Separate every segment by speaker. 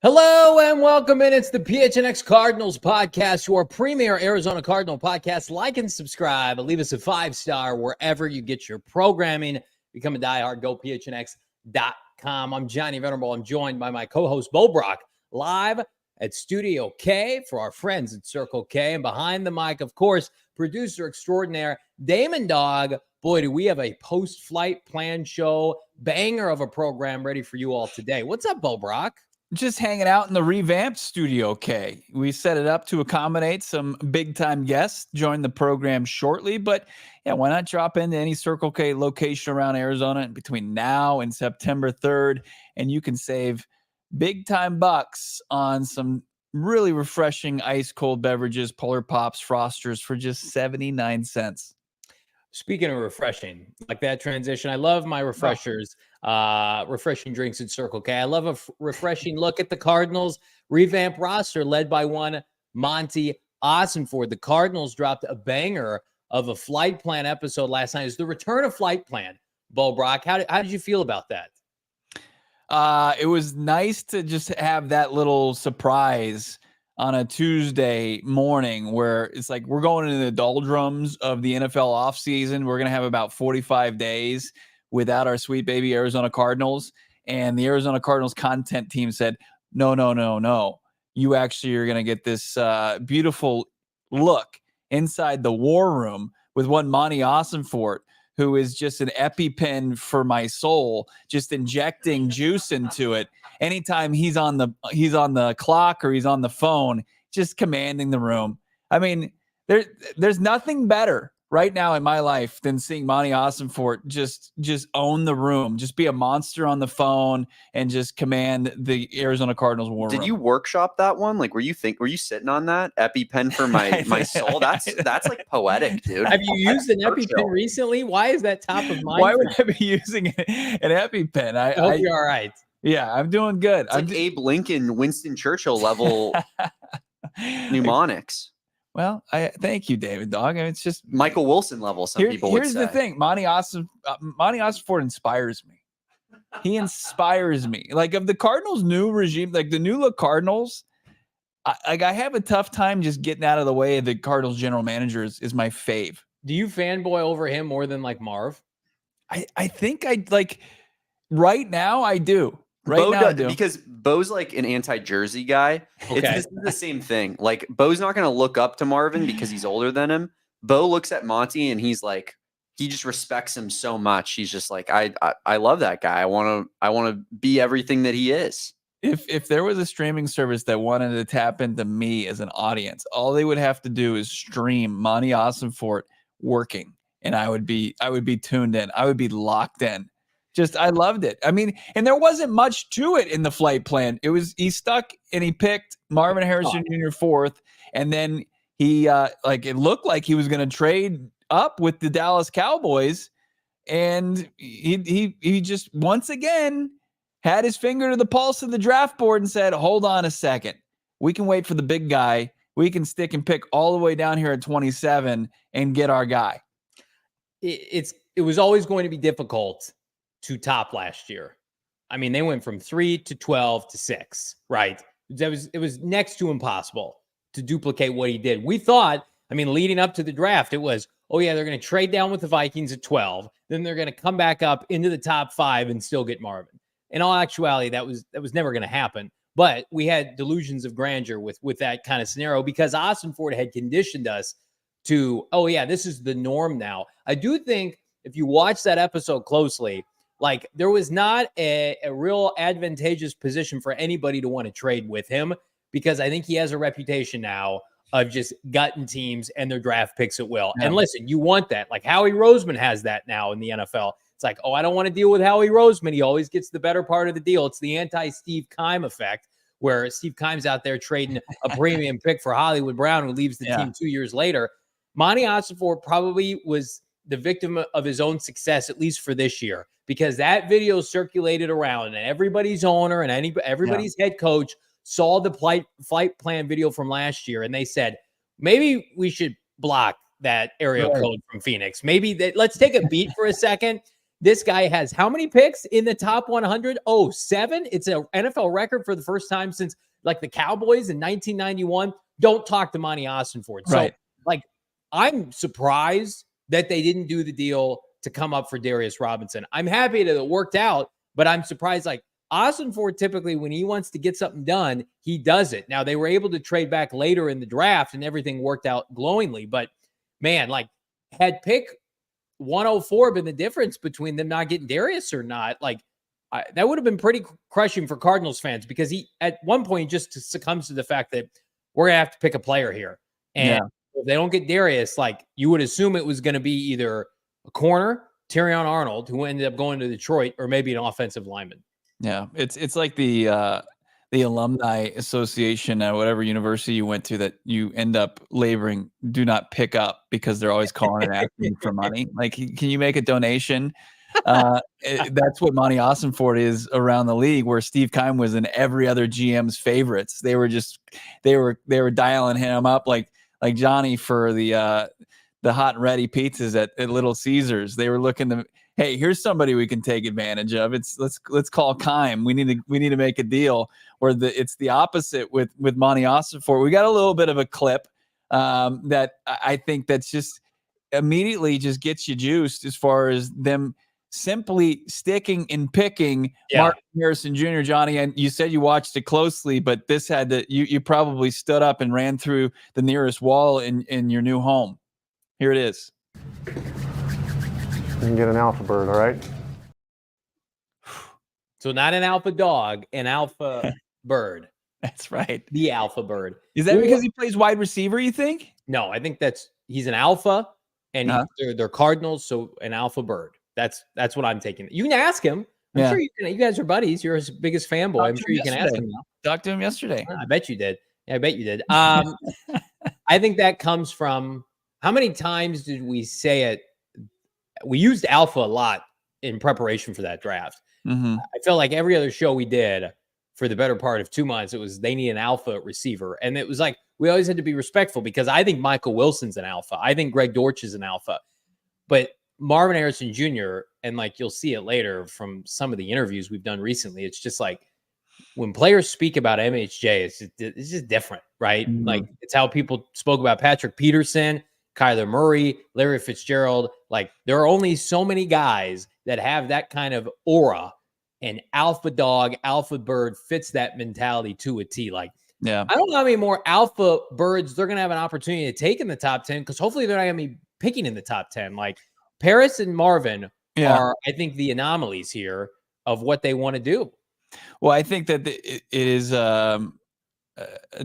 Speaker 1: Hello and welcome in. It's the PHNX Cardinals podcast, your premier Arizona Cardinal podcast. Like and subscribe. Leave us a 5-star wherever you get your programming. Become a diehard. Go PHNX.com. I'm Johnny Venerable. I'm joined by my co-host, Brack, live at Studio K for our friends at Circle K. And behind the mic, of course, producer extraordinaire, Damon Dawg. Boy, do we have a post-flight plan show, banger of a program ready for you all today. What's up, Brack?
Speaker 2: Just hanging out in the revamped Studio K. We set it up to accommodate some big-time guests join the program shortly, but yeah, why not drop into any Circle K location around Arizona between now and September 3rd, and you can save big-time bucks on some really refreshing ice-cold beverages, Polar Pops, Frosters for just 79 cents.
Speaker 1: Speaking of refreshing, like that transition, I love my refreshers, refreshing drinks at Circle K. I love a refreshing look at the Cardinals revamp roster led by one Monti Ossenfort. The Cardinals dropped a banger of a flight plan episode last night. It's the return of flight plan. Brack, how did you feel about that?
Speaker 2: It was nice to just have that little surprise on a Tuesday morning where it's like we're going into the doldrums of the NFL offseason. We're going to have about 45 days without our sweet baby Arizona Cardinals. And the Arizona Cardinals content team said, no. You actually are going to get this beautiful look inside the war room with one Monti Ossenfort, who is just an EpiPen for my soul, just injecting juice into it. Anytime he's on the clock or he's on the phone, just commanding the room. I mean, there's nothing better right now in my life than seeing Monti Ossenfort just own the room, just be a monster on the phone and just command the Arizona Cardinals war room.
Speaker 3: Did you workshop that one? Like, were you sitting on that EpiPen for my soul? That's like poetic, dude.
Speaker 1: Have you used an EpiPen recently? Why is that top of mind?
Speaker 2: Why would I be using an EpiPen?
Speaker 1: I hope you're all right.
Speaker 2: Yeah, I'm doing good.
Speaker 3: It's like Abe Lincoln, Winston Churchill level mnemonics.
Speaker 2: Well, I thank you, David Dawg. I mean, it's just
Speaker 3: Michael Wilson level. People would say.
Speaker 2: Here's the thing: Monti Ossenfort inspires me. He inspires me. Like of the Cardinals' new regime, like the new look Cardinals. I have a tough time just getting out of the way of the Cardinals general manager is my fave.
Speaker 1: Do you fanboy over him more than like Marv?
Speaker 2: I think I like right now. I do. Right now, I do.
Speaker 3: Because Bo's like an anti-Jersey guy.
Speaker 1: Okay.
Speaker 3: This is the same thing. Like Bo's not going to look up to Marvin because he's older than him. Bo looks at Monti and he's like, he just respects him so much. He's just like, I love that guy. I want to be everything that he is.
Speaker 2: If there was a streaming service that wanted to tap into me as an audience, all they would have to do is stream Monti Ossenfort working, and I would be tuned in. I would be locked in. I loved it. I mean, and there wasn't much to it in the flight plan. He stuck and he picked Marvin Harrison Jr. fourth, and then he it looked like he was going to trade up with the Dallas Cowboys, and he just once again had his finger to the pulse of the draft board and said, "Hold on a second, we can wait for the big guy. We can stick and pick all the way down here at 27 and get our guy."
Speaker 1: It was always going to be difficult to top last year. I mean, they went from 3 to 12 to 6, right? It was next to impossible to duplicate what he did. We thought, I mean, leading up to the draft, it was, oh yeah, they're going to trade down with the Vikings at 12. Then they're going to come back up into the top 5 and still get Marvin. In all actuality, that was never going to happen. But we had delusions of grandeur with that kind of scenario because Ossenfort had conditioned us to, oh yeah, this is the norm now. I do think if you watch that episode closely, like there was not a real advantageous position for anybody to want to trade with him because I think he has a reputation now of just gutting teams and their draft picks at will. Yeah. And listen, you want that. Like Howie Roseman has that now in the NFL. It's like, oh, I don't want to deal with Howie Roseman. He always gets the better part of the deal. It's the anti-Steve Keim effect where Steve Keim's out there trading a premium pick for Hollywood Brown who leaves the team 2 years later. Monti Ossenfort probably was the victim of his own success, at least for this year, because that video circulated around and everybody's owner and everybody's head coach saw the flight plan video from last year. And they said, maybe we should block that area code from Phoenix. Maybe let's take a beat for a second. This guy has how many picks in the top 100? Oh, 7. It's an NFL record for the first time since like the Cowboys in 1991. Don't talk to Monti Ossenfort.
Speaker 2: Right.
Speaker 1: So, like, I'm surprised that they didn't do the deal to come up for Darius Robinson. I'm happy that it worked out, but I'm surprised. Like, Ossenfort, typically, when he wants to get something done, he does it. Now, they were able to trade back later in the draft, and everything worked out glowingly. But, man, like, had pick 104 been the difference between them not getting Darius or not, like, that would have been pretty crushing for Cardinals fans, because he, at one point, just succumbs to the fact that we're going to have to pick a player here. And if they don't get Darius, like, you would assume it was going to be either a corner, Terrion Arnold, who ended up going to Detroit, or maybe an offensive lineman.
Speaker 2: Yeah, it's like the alumni association at whatever university you went to that you end up laboring do not pick up, because they're always calling and asking for money. Like, can you make a donation? That's what Monti Ossenfort is around the league, where Steve Keim was in every other GM's favorites. They were dialing him up like Johnny for the hot and ready pizzas at Little Caesars. They were looking to, hey, here's somebody we can take advantage of. Let's call Keim. We need to make a deal. Where it's the opposite with Monti Ossenfort. We got a little bit of a clip that I think that's just immediately just gets you juiced, as far as them simply sticking and picking Marvin Harrison Jr. Johnny, and you said you watched it closely, but this had to, you probably stood up and ran through the nearest wall in your new home. Here it is.
Speaker 4: You can get an alpha bird, all right?
Speaker 1: So not an alpha dog, an alpha bird.
Speaker 2: That's right.
Speaker 1: The alpha bird.
Speaker 2: Is that because he plays wide receiver, you think?
Speaker 1: No, I think he's an alpha, and they're Cardinals, so an alpha bird. That's what I'm taking. You can ask him. I'm sure you can. You guys are buddies. You're his biggest fanboy. I'm sure you can ask him now.
Speaker 2: Talked to him yesterday.
Speaker 1: I bet you did. Yeah, I bet you did. I think that comes from, how many times did we say it? We used alpha a lot in preparation for that draft.
Speaker 2: Mm-hmm.
Speaker 1: I felt like every other show we did for the better part of 2 months, it was they need an alpha receiver. And it was like, we always had to be respectful, because I think Michael Wilson's an alpha. I think Greg Dortch is an alpha. But Marvin Harrison Jr., and like you'll see it later from some of the interviews we've done recently, it's just like when players speak about MHJ, it's just different, right?
Speaker 2: Mm-hmm.
Speaker 1: Like, it's how people spoke about Patrick Peterson, Kyler Murray, Larry Fitzgerald. Like, there are only so many guys that have that kind of aura, and alpha dog, alpha bird fits that mentality to a T. Like, I don't know how many more alpha birds they're going to have an opportunity to take in the top 10, because hopefully they're not going to be picking in the top 10. Like, Paris and Marvin are, I think, the anomalies here of what they want to do.
Speaker 2: Well, I think that it is a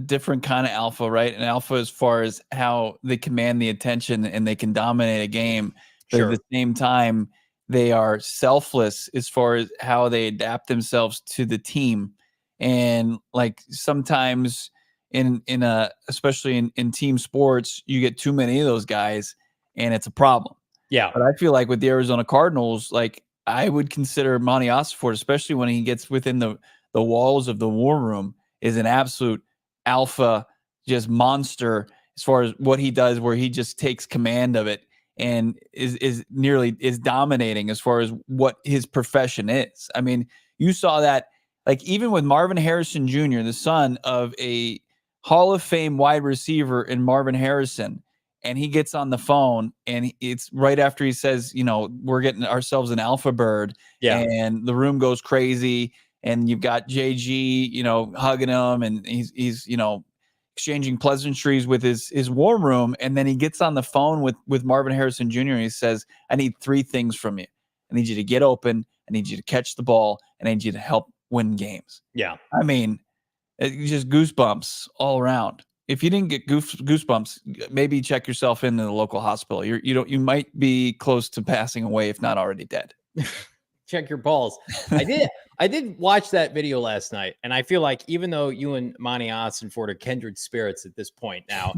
Speaker 2: different kind of alpha, right? An alpha as far as how they command the attention and they can dominate a game. But at the same time, they are selfless as far as how they adapt themselves to the team. And like, sometimes especially in team sports, you get too many of those guys and it's a problem.
Speaker 1: Yeah.
Speaker 2: But I feel like with the Arizona Cardinals, like, I would consider Monti Ossenfort, especially when he gets within the walls of the war room, is an absolute alpha, just monster as far as what he does, where he just takes command of it and is dominating as far as what his profession is. I mean, you saw that, like, even with Marvin Harrison Jr., the son of a Hall of Fame wide receiver in Marvin Harrison, and he gets on the phone, and it's right after he says, we're getting ourselves an alpha bird, and the room goes crazy, and you've got JG, hugging him, and he's exchanging pleasantries with his war room, and then he gets on the phone with Marvin Harrison Jr. and he says, I need 3 things from you. I need you to get open, I need you to catch the ball, and I need you to help win games.
Speaker 1: Yeah.
Speaker 2: I mean, it's just goosebumps all around. If you didn't get goosebumps, maybe check yourself into the local hospital. You might be close to passing away, if not already dead.
Speaker 1: Check your balls. I did watch that video last night, and I feel like, even though you and Monti Ossenfort are kindred spirits at this point now,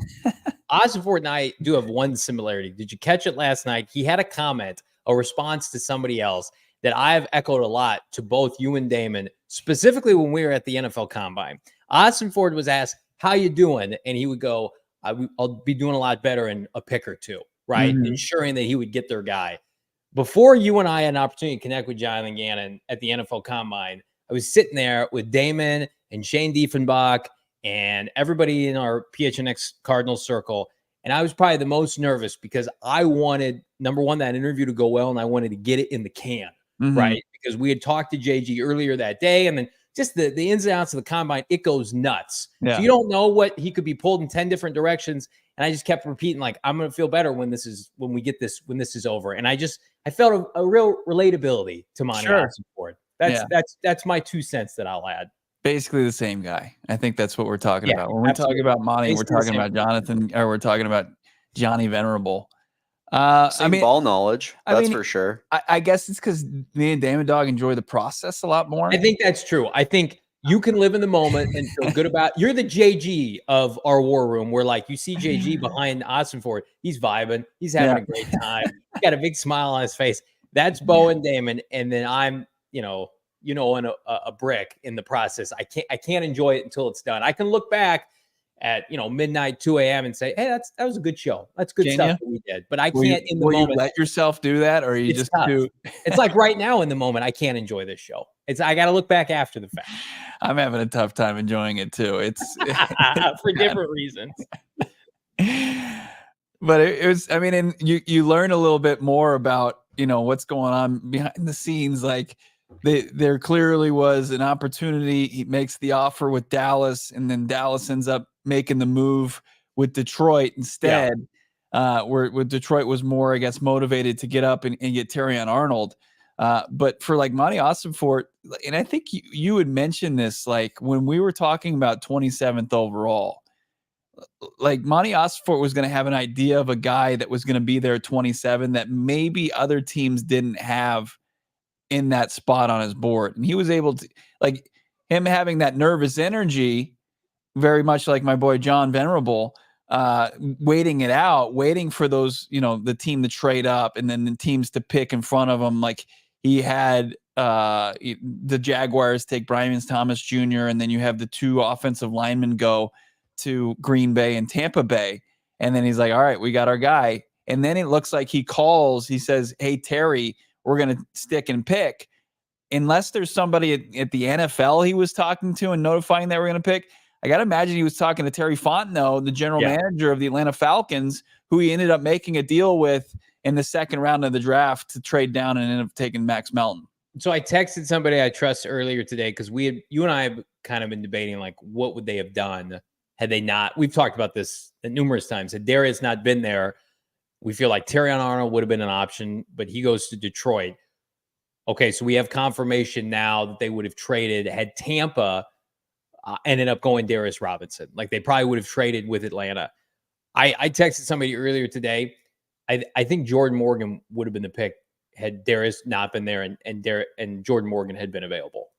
Speaker 1: Ossenfort and I do have one similarity. Did you catch it last night? He had a comment, a response to somebody else, that I have echoed a lot to both you and Damon, specifically when we were at the NFL Combine. Ossenfort was asked, how you doing? And he would go, I'll be doing a lot better in a pick or two, right? Mm-hmm. Ensuring that he would get their guy. before you and I had an opportunity to connect with Jonathan Gannon at the NFL Combine, I was sitting there with Damon and Shane Diefenbach and everybody in our PHNX Cardinals circle. And I was probably the most nervous because I wanted, number one, that interview to go well, and I wanted to get it in the can, right? Because we had talked to JG earlier that day, and then just the ins and outs of the combine, it goes nuts.
Speaker 2: Yeah.
Speaker 1: So you don't know what he could be pulled in 10 different directions. And I just kept repeating, like, I'm going to feel better when this is over. And I felt a real relatability to Monti Ossenfort. That's my 2 cents that I'll add.
Speaker 2: Basically the same guy. I think that's what we're talking about. When we're talking about Monti, we're talking about Jonathan, or we're talking about Johnny Venerable.
Speaker 3: Same ball knowledge. That's for sure.
Speaker 2: I guess it's because me and Damon Dawg enjoy the process a lot more.
Speaker 1: I think that's true. I think you can live in the moment and feel good about. You're the JG of our war room. Where like you see JG behind Ossenfort, he's vibing, he's having a great time, he's got a big smile on his face. That's Bo and Damon, and then I'm, in a brick in the process. I can't enjoy it until it's done. I can look back at midnight, 2 a.m. and say, hey, that was a good show. That's good stuff that we did. But I can't in the moment.
Speaker 2: You let yourself do that, or are you just do?
Speaker 1: It's like right now in the moment, I can't enjoy this show. I got to look back after the fact.
Speaker 2: I'm having a tough time enjoying it too. It's
Speaker 1: for different reasons.
Speaker 2: But it was. I mean, and you learn a little bit more about what's going on behind the scenes. Like there clearly was an opportunity. He makes the offer with Dallas, and then Dallas ends up making the move with Detroit instead. Where Detroit was more, I guess, motivated to get up and get Terrion Arnold. But for like Monti Ossenfort, and I think you had mentioned this, like when we were talking about 27th overall, like Monti Ossenfort was going to have an idea of a guy that was going to be there at 27 that maybe other teams didn't have in that spot on his board. And he was able to, like him having that nervous energy, very much like my boy John Venerable, waiting it out, waiting for those, the team to trade up and then the teams to pick in front of him. Like he had the Jaguars take Brian Thomas Jr., and then you have the 2 offensive linemen go to Green Bay and Tampa Bay. And then he's like, all right, we got our guy. And then it looks like he says, hey, Terry, we're going to stick and pick. Unless there's somebody at the NFL he was talking to and notifying that we're going to pick. I got to imagine he was talking to Terry Fontenot, the general manager of the Atlanta Falcons, who he ended up making a deal with in the second round of the draft to trade down and ended up taking Max Melton.
Speaker 1: So I texted somebody I trust earlier today because you and I have kind of been debating, like, what would they have done had they not? We've talked about this numerous times. Had Darius not been there, we feel like Terrion Arnold would have been an option, but he goes to Detroit. Okay, so we have confirmation now that they would have traded had Tampa ended up going Darius Robinson. Like they probably would have traded with Atlanta. I texted somebody earlier today. I think Jordan Morgan would have been the pick had Darius not been there and Jordan Morgan had been available.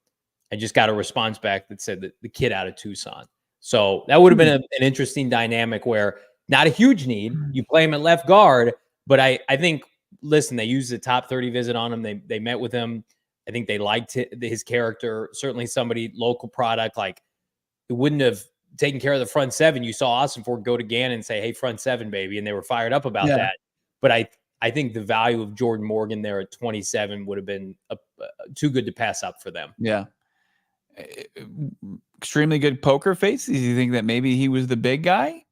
Speaker 1: I just got a response back that said that the kid out of Tucson. So that would have been an interesting dynamic where not a huge need. You play him at left guard, but I think, listen, they used the top 30 visit on him. They met with him. I think they liked his character. Certainly somebody local product, like it wouldn't have taken care of the front seven. You saw Ossenfort go to Gannon and say, hey, front seven, baby. And they were fired up about that. But I think the value of Jordan Morgan there at 27 would have been too good to pass up for them.
Speaker 2: Yeah. Extremely good poker face. Do you think that maybe he was the big guy?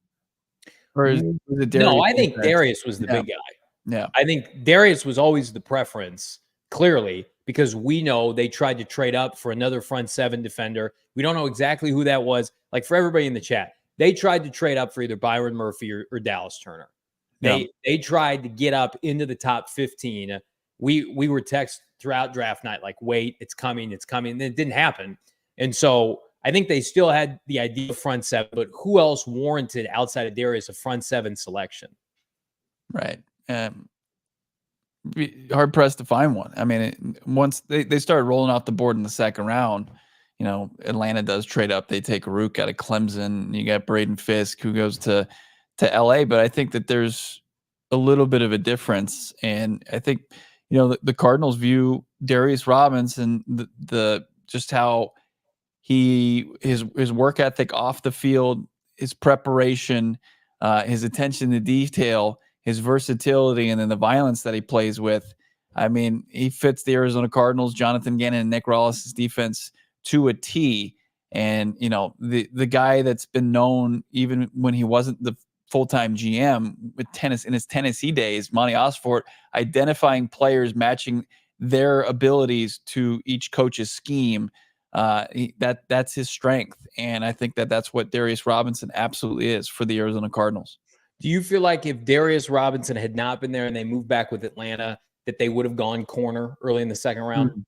Speaker 2: Or was it Darius?
Speaker 1: No, I think Darius was the big guy.
Speaker 2: Yeah.
Speaker 1: I think Darius was always the preference, clearly, because we know they tried to trade up for another front seven defender. We don't know exactly who that was. Like for everybody in the chat, they tried to trade up for either Byron Murphy or Dallas Turner. They tried to get up into the top 15. We were text throughout draft night, like, wait, it's coming. And it didn't happen. And so I think they still had the idea of front seven, but who else warranted outside of Darius a front seven selection?
Speaker 2: Right. Hard pressed to find one. I mean, once they started rolling off the board in the second round, Atlanta does trade up. They take Rook out of Clemson. You got Braden Fisk who goes to LA, but I think that there's a little bit of a difference. And I think, the Cardinals view Darius Robinson, the just how his work ethic off the field, his preparation, his attention to detail, his versatility, and then the violence that he plays with. I mean, he fits the Arizona Cardinals, Jonathan Gannon, and Nick Rollis' defense to a T. And, you know, the guy that's been known even when he wasn't the full-time GM with tennis in his Tennessee days, Monti Ossenfort, identifying players, matching their abilities to each coach's scheme. That's his strength. And I think that's what Darius Robinson absolutely is for the Arizona Cardinals.
Speaker 1: Do you feel like if Darius Robinson had not been there and they moved back with Atlanta, that they would have gone corner early in the second round?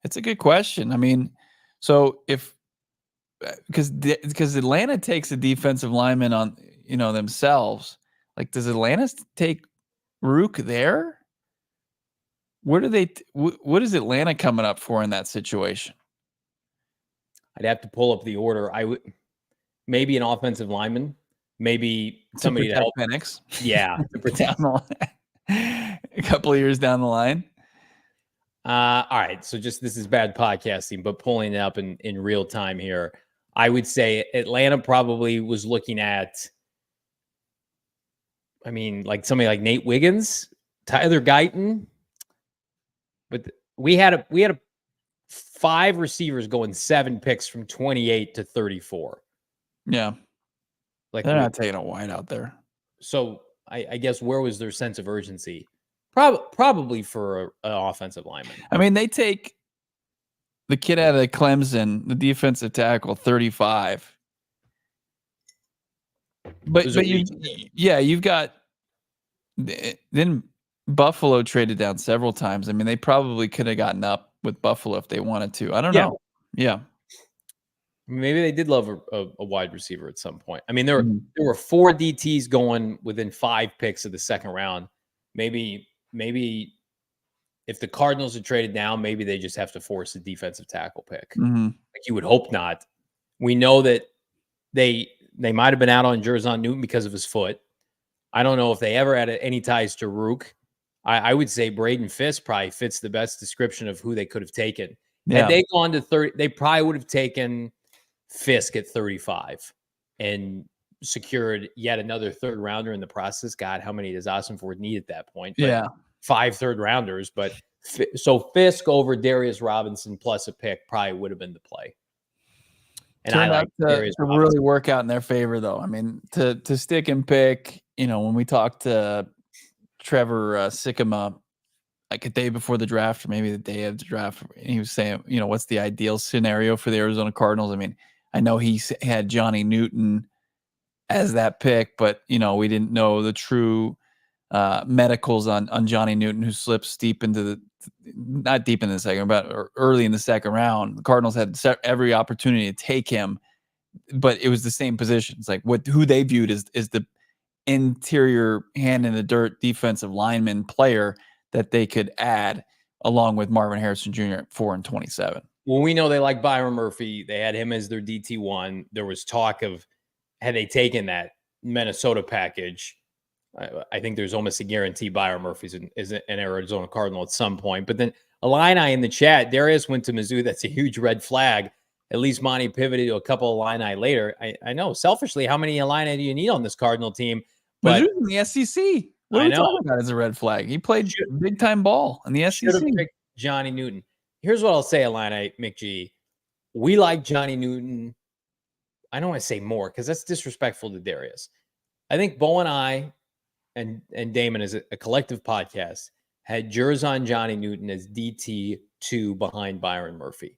Speaker 2: It's a good question. I mean, so because Atlanta takes a defensive lineman on, you know, themselves, like, does Atlanta take Rook there? Where do they? What is Atlanta coming up for in that situation?
Speaker 1: I'd have to pull up the order. I would maybe an offensive lineman, maybe somebody to help.
Speaker 2: PHNX.
Speaker 1: Yeah, to protect.
Speaker 2: A couple of years down the line.
Speaker 1: All right. So this is bad podcasting, but pulling it up in real time here, I would say Atlanta probably was looking at, I mean, like somebody like Nate Wiggins, Tyler Guyton. But we had a 5 receivers going 7 picks from 28 to 34.
Speaker 2: Yeah.
Speaker 1: Like
Speaker 2: they're not taking a wide out there.
Speaker 1: So I guess where was their sense of urgency? Probably for an offensive lineman.
Speaker 2: I mean, they take the kid out of Clemson, the defensive tackle, 35. But you've got then Buffalo traded down several times. I mean, they probably could have gotten up with Buffalo if they wanted to. I don't know. Yeah.
Speaker 1: Maybe they did love a wide receiver at some point. I mean, there were 4 DTs going within 5 picks of the second round. Maybe if the Cardinals had traded down, maybe they just have to force a defensive tackle pick. Like you would hope not. We know that they might have been out on Jerzon Newton because of his foot. I don't know if they ever had any ties to Rook. I would say Braden Fisk probably fits the best description of who they could have taken. Yeah. Had they gone to 30, they probably would have taken Fisk at 35 and secured yet another 3rd rounder in the process. God, how many does Ossenfort need at that point? But 5 3rd rounders. But so Fisk over Darius Robinson plus a pick probably would have been the play. And I like Darius
Speaker 2: to really work out in their favor, though. I mean, to stick and pick, you know, when we talked to Trevor Sikkema like a day before the draft, or maybe the day of the draft, he was saying, you know, what's the ideal scenario for the Arizona Cardinals? I mean, I know he had Johnny Newton as that pick, but, you know, we didn't know the true medicals on Johnny Newton, who slips deep into not deep in the second, but early in the second round. The Cardinals had every opportunity to take him, but it was the same position. It's like who they viewed as the interior hand in the dirt defensive lineman player that they could add along with Marvin Harrison Jr. at 4 and 27.
Speaker 1: Well, we know they like Byron Murphy. They had him as their DT1. There was talk of, had they taken that Minnesota package, I think there's almost a guarantee Byron Murphy's an Arizona Cardinal at some point. But then Illini in the chat, Darius went to Mizzou. That's a huge red flag. At least Monty pivoted to a couple of Illini later. I know, selfishly, how many Illini do you need on this Cardinal team? But
Speaker 2: Mizzou's in the SEC. What are we talking about as a red flag? He played big time ball in the SEC.
Speaker 1: Should have picked Johnny Newton. Here's what I'll say, Illini, McG. We like Johnny Newton. I don't want to say more because that's disrespectful to Darius. I think Bo and I and Damon, as a collective podcast, had Jerzon Johnny Newton as DT2 behind Byron Murphy.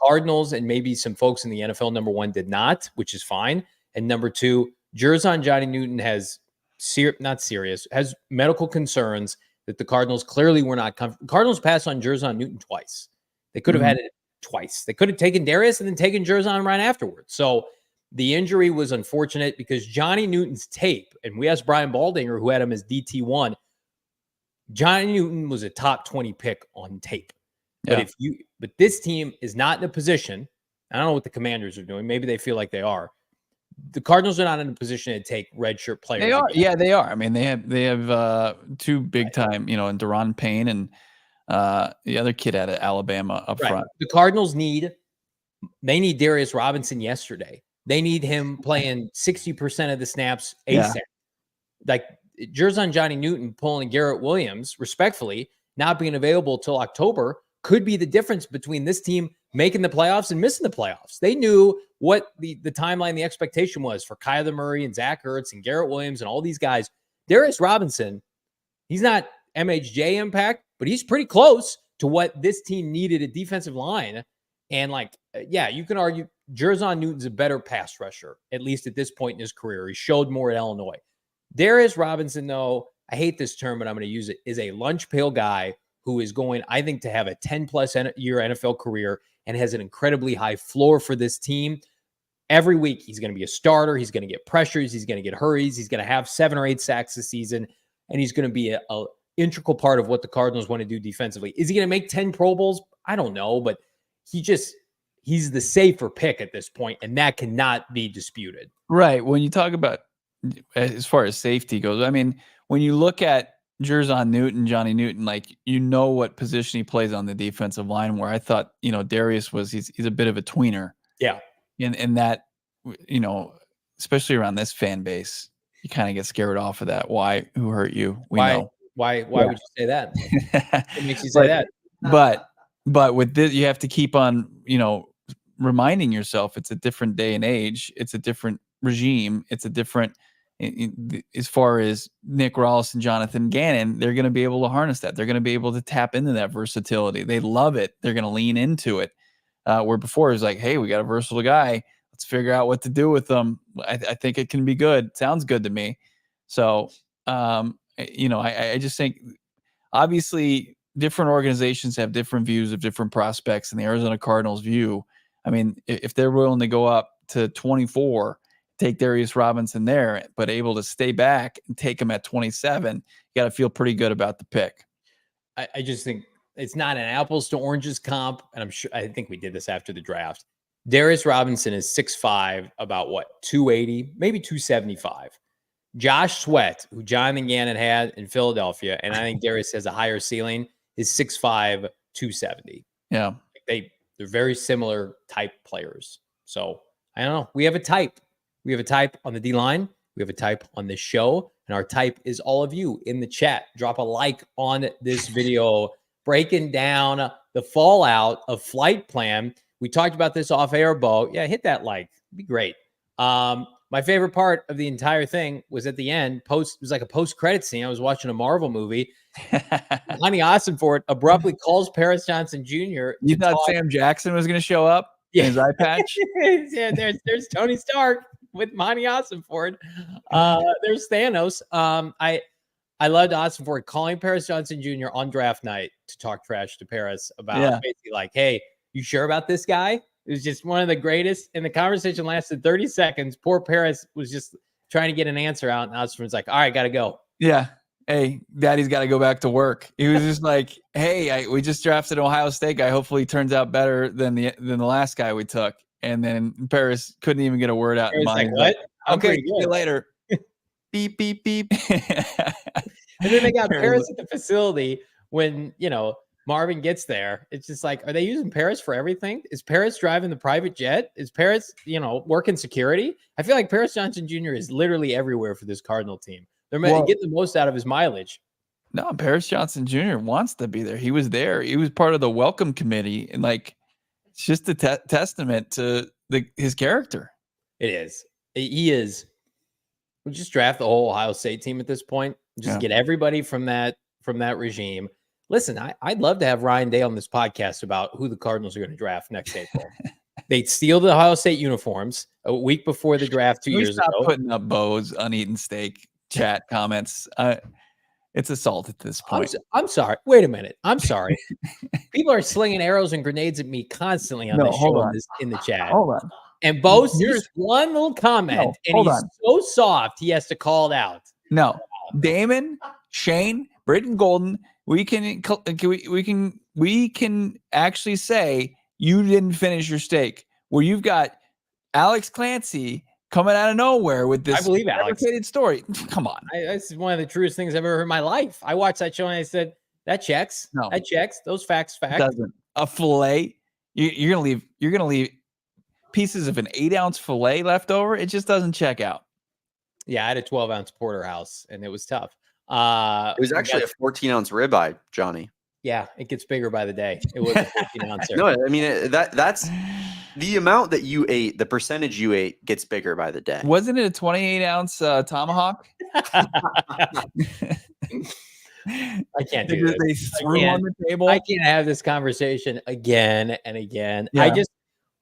Speaker 1: Cardinals and maybe some folks in the NFL, number 1, did not, which is fine. And number 2, Jerzon Johnny Newton has has medical concerns that the Cardinals clearly were not comfortable. Cardinals passed on Jerzon Newton twice. They could have had it twice. They could have taken Darius and then taken Jerzon right afterwards. So the injury was unfortunate because Johnny Newton's tape, and we asked Brian Baldinger, who had him as DT1, Johnny Newton was a top 20 pick on tape. But but this team is not in a position. I don't know what the Commanders are doing. Maybe they feel like they are. The Cardinals are not in a position to take redshirt players.
Speaker 2: They are. Yeah, they are. I mean, they have 2 big time, you know, and Deron Payne and the other kid out of Alabama up front.
Speaker 1: The Cardinals need Darius Robinson yesterday. They need him playing 60% of the snaps ASAP. Like Jerzon Johnny Newton pulling Garrett Williams, respectfully, not being available till October could be the difference between this team making the playoffs and missing the playoffs. They knew what the timeline, the expectation was for Kyler Murray and Zach Ertz and Garrett Williams and all these guys. Darius Robinson, he's not MHJ impact, but he's pretty close to what this team needed a defensive line. And you can argue Jerzon Newton's a better pass rusher, at least at this point in his career. He showed more at Illinois. Darius Robinson, though, I hate this term, but I'm going to use it, is a lunch pail guy who is going, I think, to have a 10-plus year NFL career and has an incredibly high floor for this team. Every week, he's going to be a starter. He's going to get pressures. He's going to get hurries. He's going to have 7 or 8 sacks this season, and he's going to be a integral part of what the Cardinals want to do defensively. Is he going to make 10 Pro Bowls? I don't know, but he's the safer pick at this point, and that cannot be disputed.
Speaker 2: Right. When you talk about as far as safety goes, I mean, when you look at Jerzon Newton, Johnny Newton, what position he plays on the defensive line, where I thought, Darius he's a bit of a tweener.
Speaker 1: Yeah.
Speaker 2: In that, especially around this fan base, you kind of get scared off of that. Why? Who hurt you? Know.
Speaker 1: Why would you say that? What makes you say that?
Speaker 2: But with this, you have to keep on, reminding yourself it's a different day and age. It's a different regime. It's a different, as far as Nick Rawls and Jonathan Gannon, they're going to be able to harness that. They're going to be able to tap into that versatility. They love it. They're going to lean into it. Where before it was like, hey, we got a versatile guy. Let's figure out what to do with them. I think it can be good. Sounds good to me. So, I just think obviously different organizations have different views of different prospects, and the Arizona Cardinals view, I mean, if they're willing to go up to 24, take Darius Robinson there, but able to stay back and take him at 27, you got to feel pretty good about the pick.
Speaker 1: I just think it's not an apples to oranges comp. And I think we did this after the draft. Darius Robinson is 6'5", about 280, maybe 275. Josh Sweat, who Jonathan Gannon had in Philadelphia, and I think Darius has a higher ceiling, is 6'5", 270.
Speaker 2: Yeah.
Speaker 1: They're very similar type players. So I don't know. We have a type. We have a type on the D-line. We have a type on this show. And our type is all of you in the chat. Drop a like on this video breaking down the fallout of Flight Plan. We talked about this off air, Bo. Yeah, hit that like. It'd be great. My favorite part of the entire thing was at the end. It was like a post-credit scene. I was watching a Marvel movie. Monti Ossenfort abruptly calls Paris Johnson Jr.
Speaker 2: You thought Sam Jackson was going to show up in his eye patch?
Speaker 1: Yeah, there's Tony Stark with Monti Ossenfort. There's Thanos. I loved Ossenfort calling Paris Johnson Jr. on draft night to talk trash to Paris about basically like, hey, you sure about this guy? It was just one of the greatest. And the conversation lasted 30 seconds. Poor Paris was just trying to get an answer out. And Ossenfort's like, all right, got to go.
Speaker 2: Yeah. Hey, daddy's got to go back to work. He was just like, hey, we just drafted an Ohio State guy. Hopefully he turns out better than the last guy we took. And then Paris couldn't even get a word out.
Speaker 1: Like, what?
Speaker 2: Okay, see you later. Beep, beep, beep.
Speaker 1: And then they got Paris at the facility when, Marvin gets there. It's just like, are they using Paris for everything? Is Paris driving the private jet? Is Paris, working security? I feel like Paris Johnson Jr. is literally everywhere for this Cardinal team. They're getting the most out of his mileage.
Speaker 2: No, Paris Johnson Jr. wants to be there. He was there. He was part of the welcome committee. And it's just a testament to his character.
Speaker 1: It is. He is. We just draft the whole Ohio State team at this point. Just get everybody from that regime. Listen, I'd love to have Ryan Day on this podcast about who the Cardinals are going to draft next April. They'd steal the Ohio State uniforms a week before the draft 2 years ago.
Speaker 2: Putting up Bo's uneaten steak chat comments. It's assault at this point.
Speaker 1: I'm sorry. Wait a minute. I'm sorry. People are slinging arrows and grenades at me constantly on this show in the chat.
Speaker 2: Hold on.
Speaker 1: And Bo's just one little comment, and he's so soft he has to call it out.
Speaker 2: No, Damon, Shane, Britton Golden. We can actually say you didn't finish your steak. Where you've got Alex Clancy coming out of nowhere with this fabricated story. Come on,
Speaker 1: this is one of the truest things I've ever heard in my life. I watched that show and I said that checks. No, that checks. Those facts.
Speaker 2: Doesn't a fillet? You're gonna leave pieces of an 8-ounce fillet left over. It just doesn't check out.
Speaker 1: Yeah, I had a 12-ounce porterhouse, and it was tough.
Speaker 3: It was actually a 14-ounce ribeye, Johnny.
Speaker 1: Yeah, it gets bigger by the day. It was a 14-ouncer.
Speaker 3: No, I mean that's the amount that you ate. The percentage you ate gets bigger by the day.
Speaker 2: Wasn't it a 28-ounce tomahawk?
Speaker 1: I can't do this.
Speaker 2: They threw on the table.
Speaker 1: I can't have this conversation again and again.
Speaker 2: Yeah.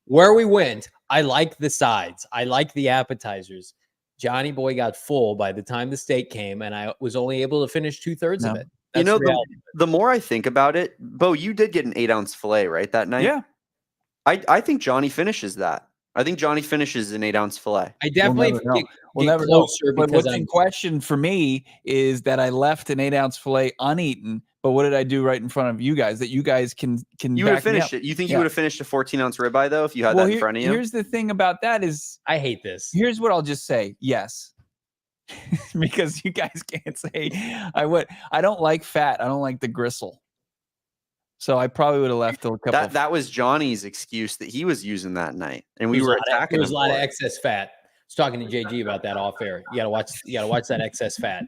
Speaker 1: Where we went, I like the sides. I like the appetizers. Johnny boy got full by the time the steak came, and I was only able to finish 2/3 of it. That's
Speaker 3: the more I think about it, Bo, you did get an 8-ounce filet, right, that night?
Speaker 2: Yeah.
Speaker 3: I think Johnny finishes that. I think Johnny finishes an 8-ounce filet.
Speaker 1: I definitely
Speaker 2: We'll never
Speaker 1: know.
Speaker 2: But what's in question for me is that I left an 8-ounce filet uneaten. But what did I do right in front of you guys that you guys can
Speaker 3: You would have finished it. You think you would have finished a 14-ounce ribeye though if you had that in front of you?
Speaker 2: Here's the thing about that is
Speaker 1: I hate this.
Speaker 2: Here's what I'll just say. Yes. Because you guys can't say I don't like fat. I don't like the gristle. So I probably would have left a couple.
Speaker 3: That was Johnny's excuse that he was using that night, and we were attacking.
Speaker 1: There was a lot of excess fat. I was talking to JG about that off air. You gotta watch that excess fat,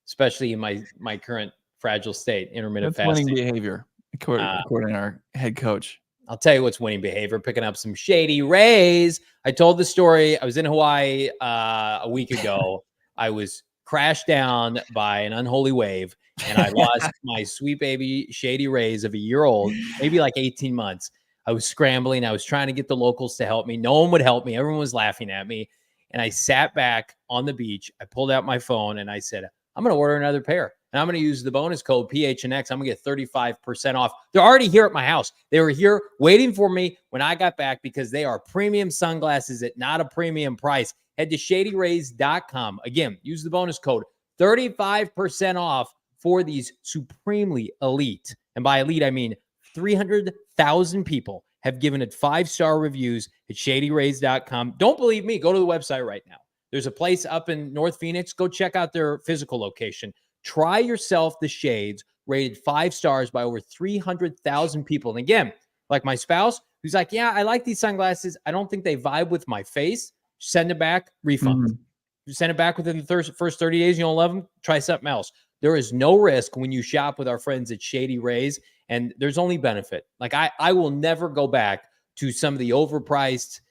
Speaker 1: especially in my current fragile state, intermittent fasting.
Speaker 2: Winning behavior, according to our head coach.
Speaker 1: I'll tell you what's winning behavior, picking up some Shady Rays. I told the story. I was in Hawaii a week ago. I was crashed down by an unholy wave, and I lost my sweet baby Shady Rays of a year old, maybe like 18 months. I was scrambling. I was trying to get the locals to help me. No one would help me. Everyone was laughing at me. And I sat back on the beach. I pulled out my phone, and I said, I'm going to order another pair. And I'm going to use the bonus code PHNX. I'm going to get 35% off. They're already here at my house. They were here waiting for me when I got back because they are premium sunglasses at not a premium price. Head to shadyrays.com. Again, use the bonus code 35% off for these supremely elite. And by elite, I mean 300,000 people have given it 5-star reviews at shadyrays.com. Don't believe me? Go to the website right now. There's a place up in North Phoenix. Go check out their physical location. Try yourself the shades, rated 5 stars by over 300,000 people. And again, like my spouse, who's like, yeah, I like these sunglasses. I don't think they vibe with my face. Send it back, refund. You send it back within the first 30 days. You don't love them, try something else. There is no risk when you shop with our friends at Shady Rays, and there's only benefit. Like I will never go back to some of the overpriced,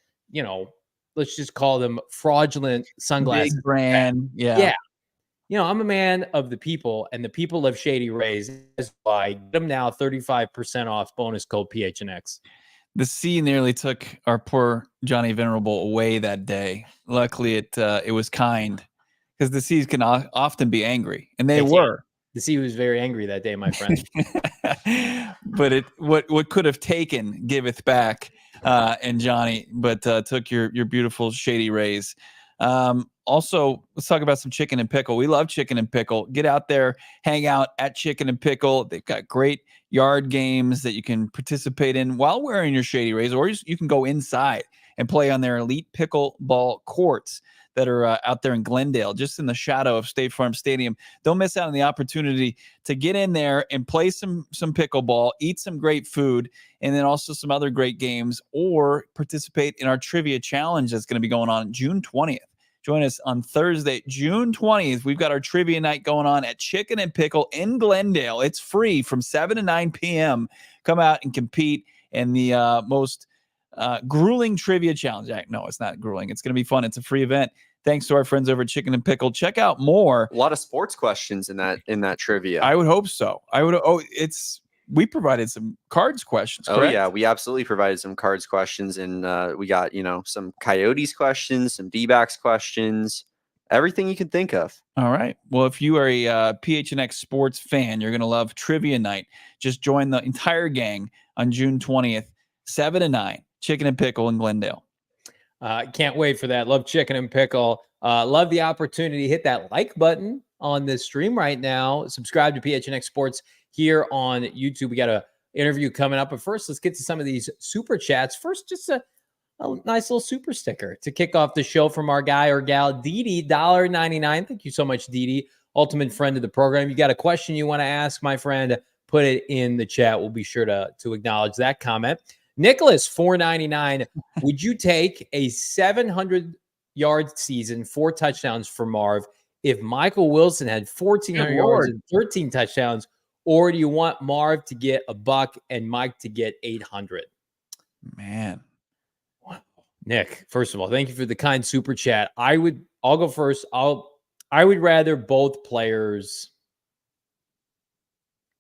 Speaker 1: let's just call them fraudulent sunglasses.
Speaker 2: Big brand.
Speaker 1: Yeah. I'm a man of the people, and the people of Shady Rays. That's why get them now 35% off, bonus code PHNX.
Speaker 2: The sea nearly took our poor Johnny Venerable away that day. Luckily, it was kind, because the seas can often be angry, and they were.
Speaker 1: The sea was very angry that day, my friend.
Speaker 2: But what could have taken giveth back, and Johnny, but took your beautiful Shady Rays. Also, let's talk about some chicken and pickle. We love chicken and pickle. Get out there, hang out at Chicken and Pickle. They've got great yard games that you can participate in while wearing your Shady Rays, or you can go inside and play on their elite pickleball courts that are out there in Glendale, just in the shadow of State Farm Stadium. Don't miss out on the opportunity to get in there and play some pickleball, eat some great food, and then also some other great games, or participate in our trivia challenge that's going to be going on June 20th. Join us on Thursday, June 20th. We've got our trivia night going on at Chicken and Pickle in Glendale. It's free from 7 to 9 p.m. Come out and compete in the most grueling trivia challenge. No, it's not grueling. It's going to be fun. It's a free event. Thanks to our friends over at Chicken and Pickle. Check out more.
Speaker 3: A lot of sports questions in that trivia.
Speaker 2: I would hope so. We provided some cards questions. Correct?
Speaker 3: Oh yeah, we absolutely provided some cards questions, and we got some Coyotes questions, some D-backs questions, everything you can think of.
Speaker 2: All right. Well, if you are a PHNX sports fan, you're going to love trivia night. Just join the entire gang on June 20th, 7 to 9, Chicken and Pickle in Glendale.
Speaker 1: Can't wait for that. Love Chicken and Pickle. Love the opportunity to hit that like button on this stream right now. Subscribe to PHNX Sports here on YouTube. We got an interview coming up. But first, let's get to some of these super chats. First, just a nice little super sticker to kick off the show from our guy or gal, Dee $1.99. Thank you so much, Dee. Ultimate friend of the program. You got a question you want to ask, my friend, put it in the chat. We'll be sure to acknowledge that comment. Nicholas, $4.99. Would you take a $700 yard season, 4 touchdowns for Marv, if Michael Wilson had 1,400 yards and 13 touchdowns, or do you want Marv to get $1 and Mike to get 800?
Speaker 2: Man.
Speaker 1: Wow. Nick, first of all, thank you for the kind super chat. I'll go first. I would rather both players.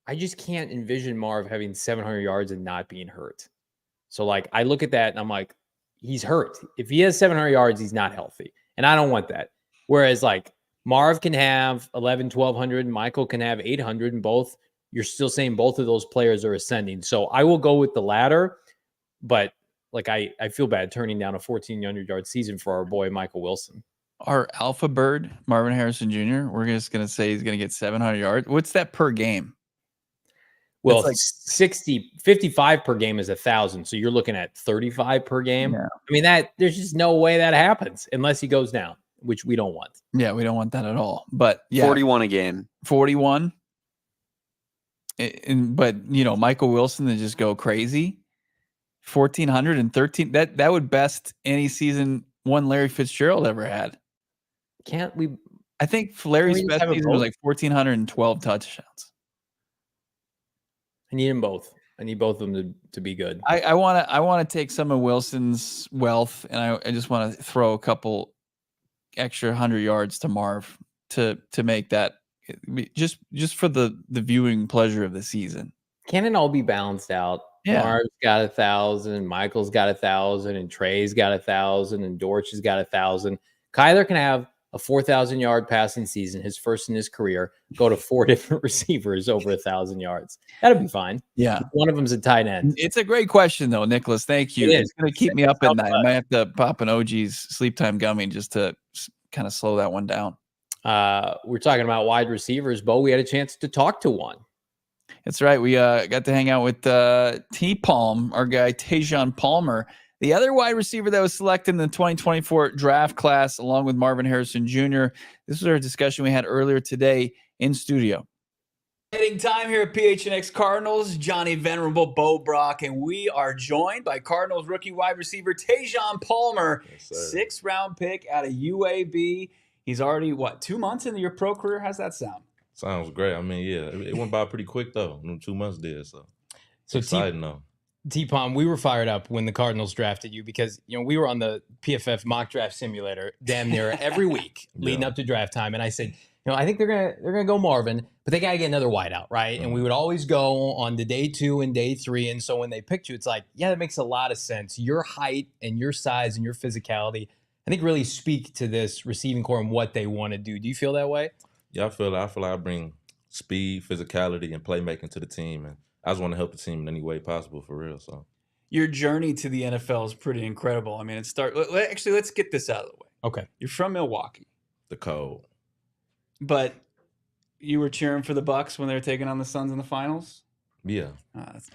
Speaker 1: I just can't envision Marv having 700 yards and not being hurt. So, like, I look at that and I'm like, he's hurt. If he has 700 yards, he's not healthy. And I don't want that. Whereas, like, Marv can have 1,200, Michael can have 800, and both, you're still saying both of those players are ascending. So I will go with the latter, but like, I feel bad turning down a 1,400-yard season for our boy Michael Wilson.
Speaker 2: Our alpha bird, Marvin Harrison Jr., we're just going to say he's going to get 700 yards. What's that per game?
Speaker 1: Well,
Speaker 2: It's like
Speaker 1: 55 per game is 1,000. So you're looking at 35 per game.
Speaker 2: Yeah.
Speaker 1: I mean, there's just no way that happens unless he goes down, which we don't want.
Speaker 2: Yeah, we don't want that at all. But yeah,
Speaker 3: 41 a game.
Speaker 2: 41. But Michael Wilson to just go crazy. 1,413. That would best any season one Larry Fitzgerald ever had.
Speaker 1: Can't we?
Speaker 2: I think Larry's best season was like 1,412 touchdowns.
Speaker 1: I need them both. I need both of them to be good.
Speaker 2: I want to take some of Wilson's wealth, and I just want to throw a couple extra 100 yards to Marv to make that just for the viewing pleasure of the season.
Speaker 1: Can it all be balanced out?
Speaker 2: Yeah.
Speaker 1: Marv's got 1,000, Michael's got 1,000, and Trey's got 1,000, and Dortch has got 1,000. Kyler can have a 4,000-yard passing season, his first in his career, go to 4 different receivers over 1,000 yards. That'd be fine.
Speaker 2: Yeah.
Speaker 1: One of them's a tight end.
Speaker 2: It's a great question, though, Nicholas. Thank you. It's going to keep me up at night. I might have to pop an OG's sleep time gummy just to kind of slow that one down.
Speaker 1: We're talking about wide receivers, Bo. We had a chance to talk to one.
Speaker 2: That's right. We got to hang out with T-Palm, our guy Tejhaun Palmer, the other wide receiver that was selected in the 2024 draft class, along with Marvin Harrison Jr. This was our discussion we had earlier today in studio. Heading time here at PHNX Cardinals, Johnny Venerable, Bo Brack, and we are joined by Cardinals rookie wide receiver Tejhaun Palmer, 6th-round pick out of UAB. He's already, 2 months into your pro career? How's that sound?
Speaker 5: Sounds great. I mean, yeah, it went by pretty quick, though. 2 months did, so exciting, though.
Speaker 1: T-Palm, we were fired up when the Cardinals drafted you because, we were on the PFF mock draft simulator damn near every week leading up to draft time. And I said, I think they're gonna go Marvin, but they got to get another wideout, right? And we would always go on the day 2 and day 3. And so when they picked you, it's like, yeah, that makes a lot of sense. Your height and your size and your physicality, I think, really speak to this receiving core and what they want to do. Do you feel that way?
Speaker 5: Yeah, I feel like I bring speed, physicality, and playmaking to the team, and I just want to help the team in any way possible, for real. So
Speaker 2: your journey to the NFL is pretty incredible. I mean, let's get this out of the way. Okay, you're from Milwaukee,
Speaker 5: the cold,
Speaker 2: but you were cheering for the Bucks when they were taking on the Suns in the finals.
Speaker 5: Yeah,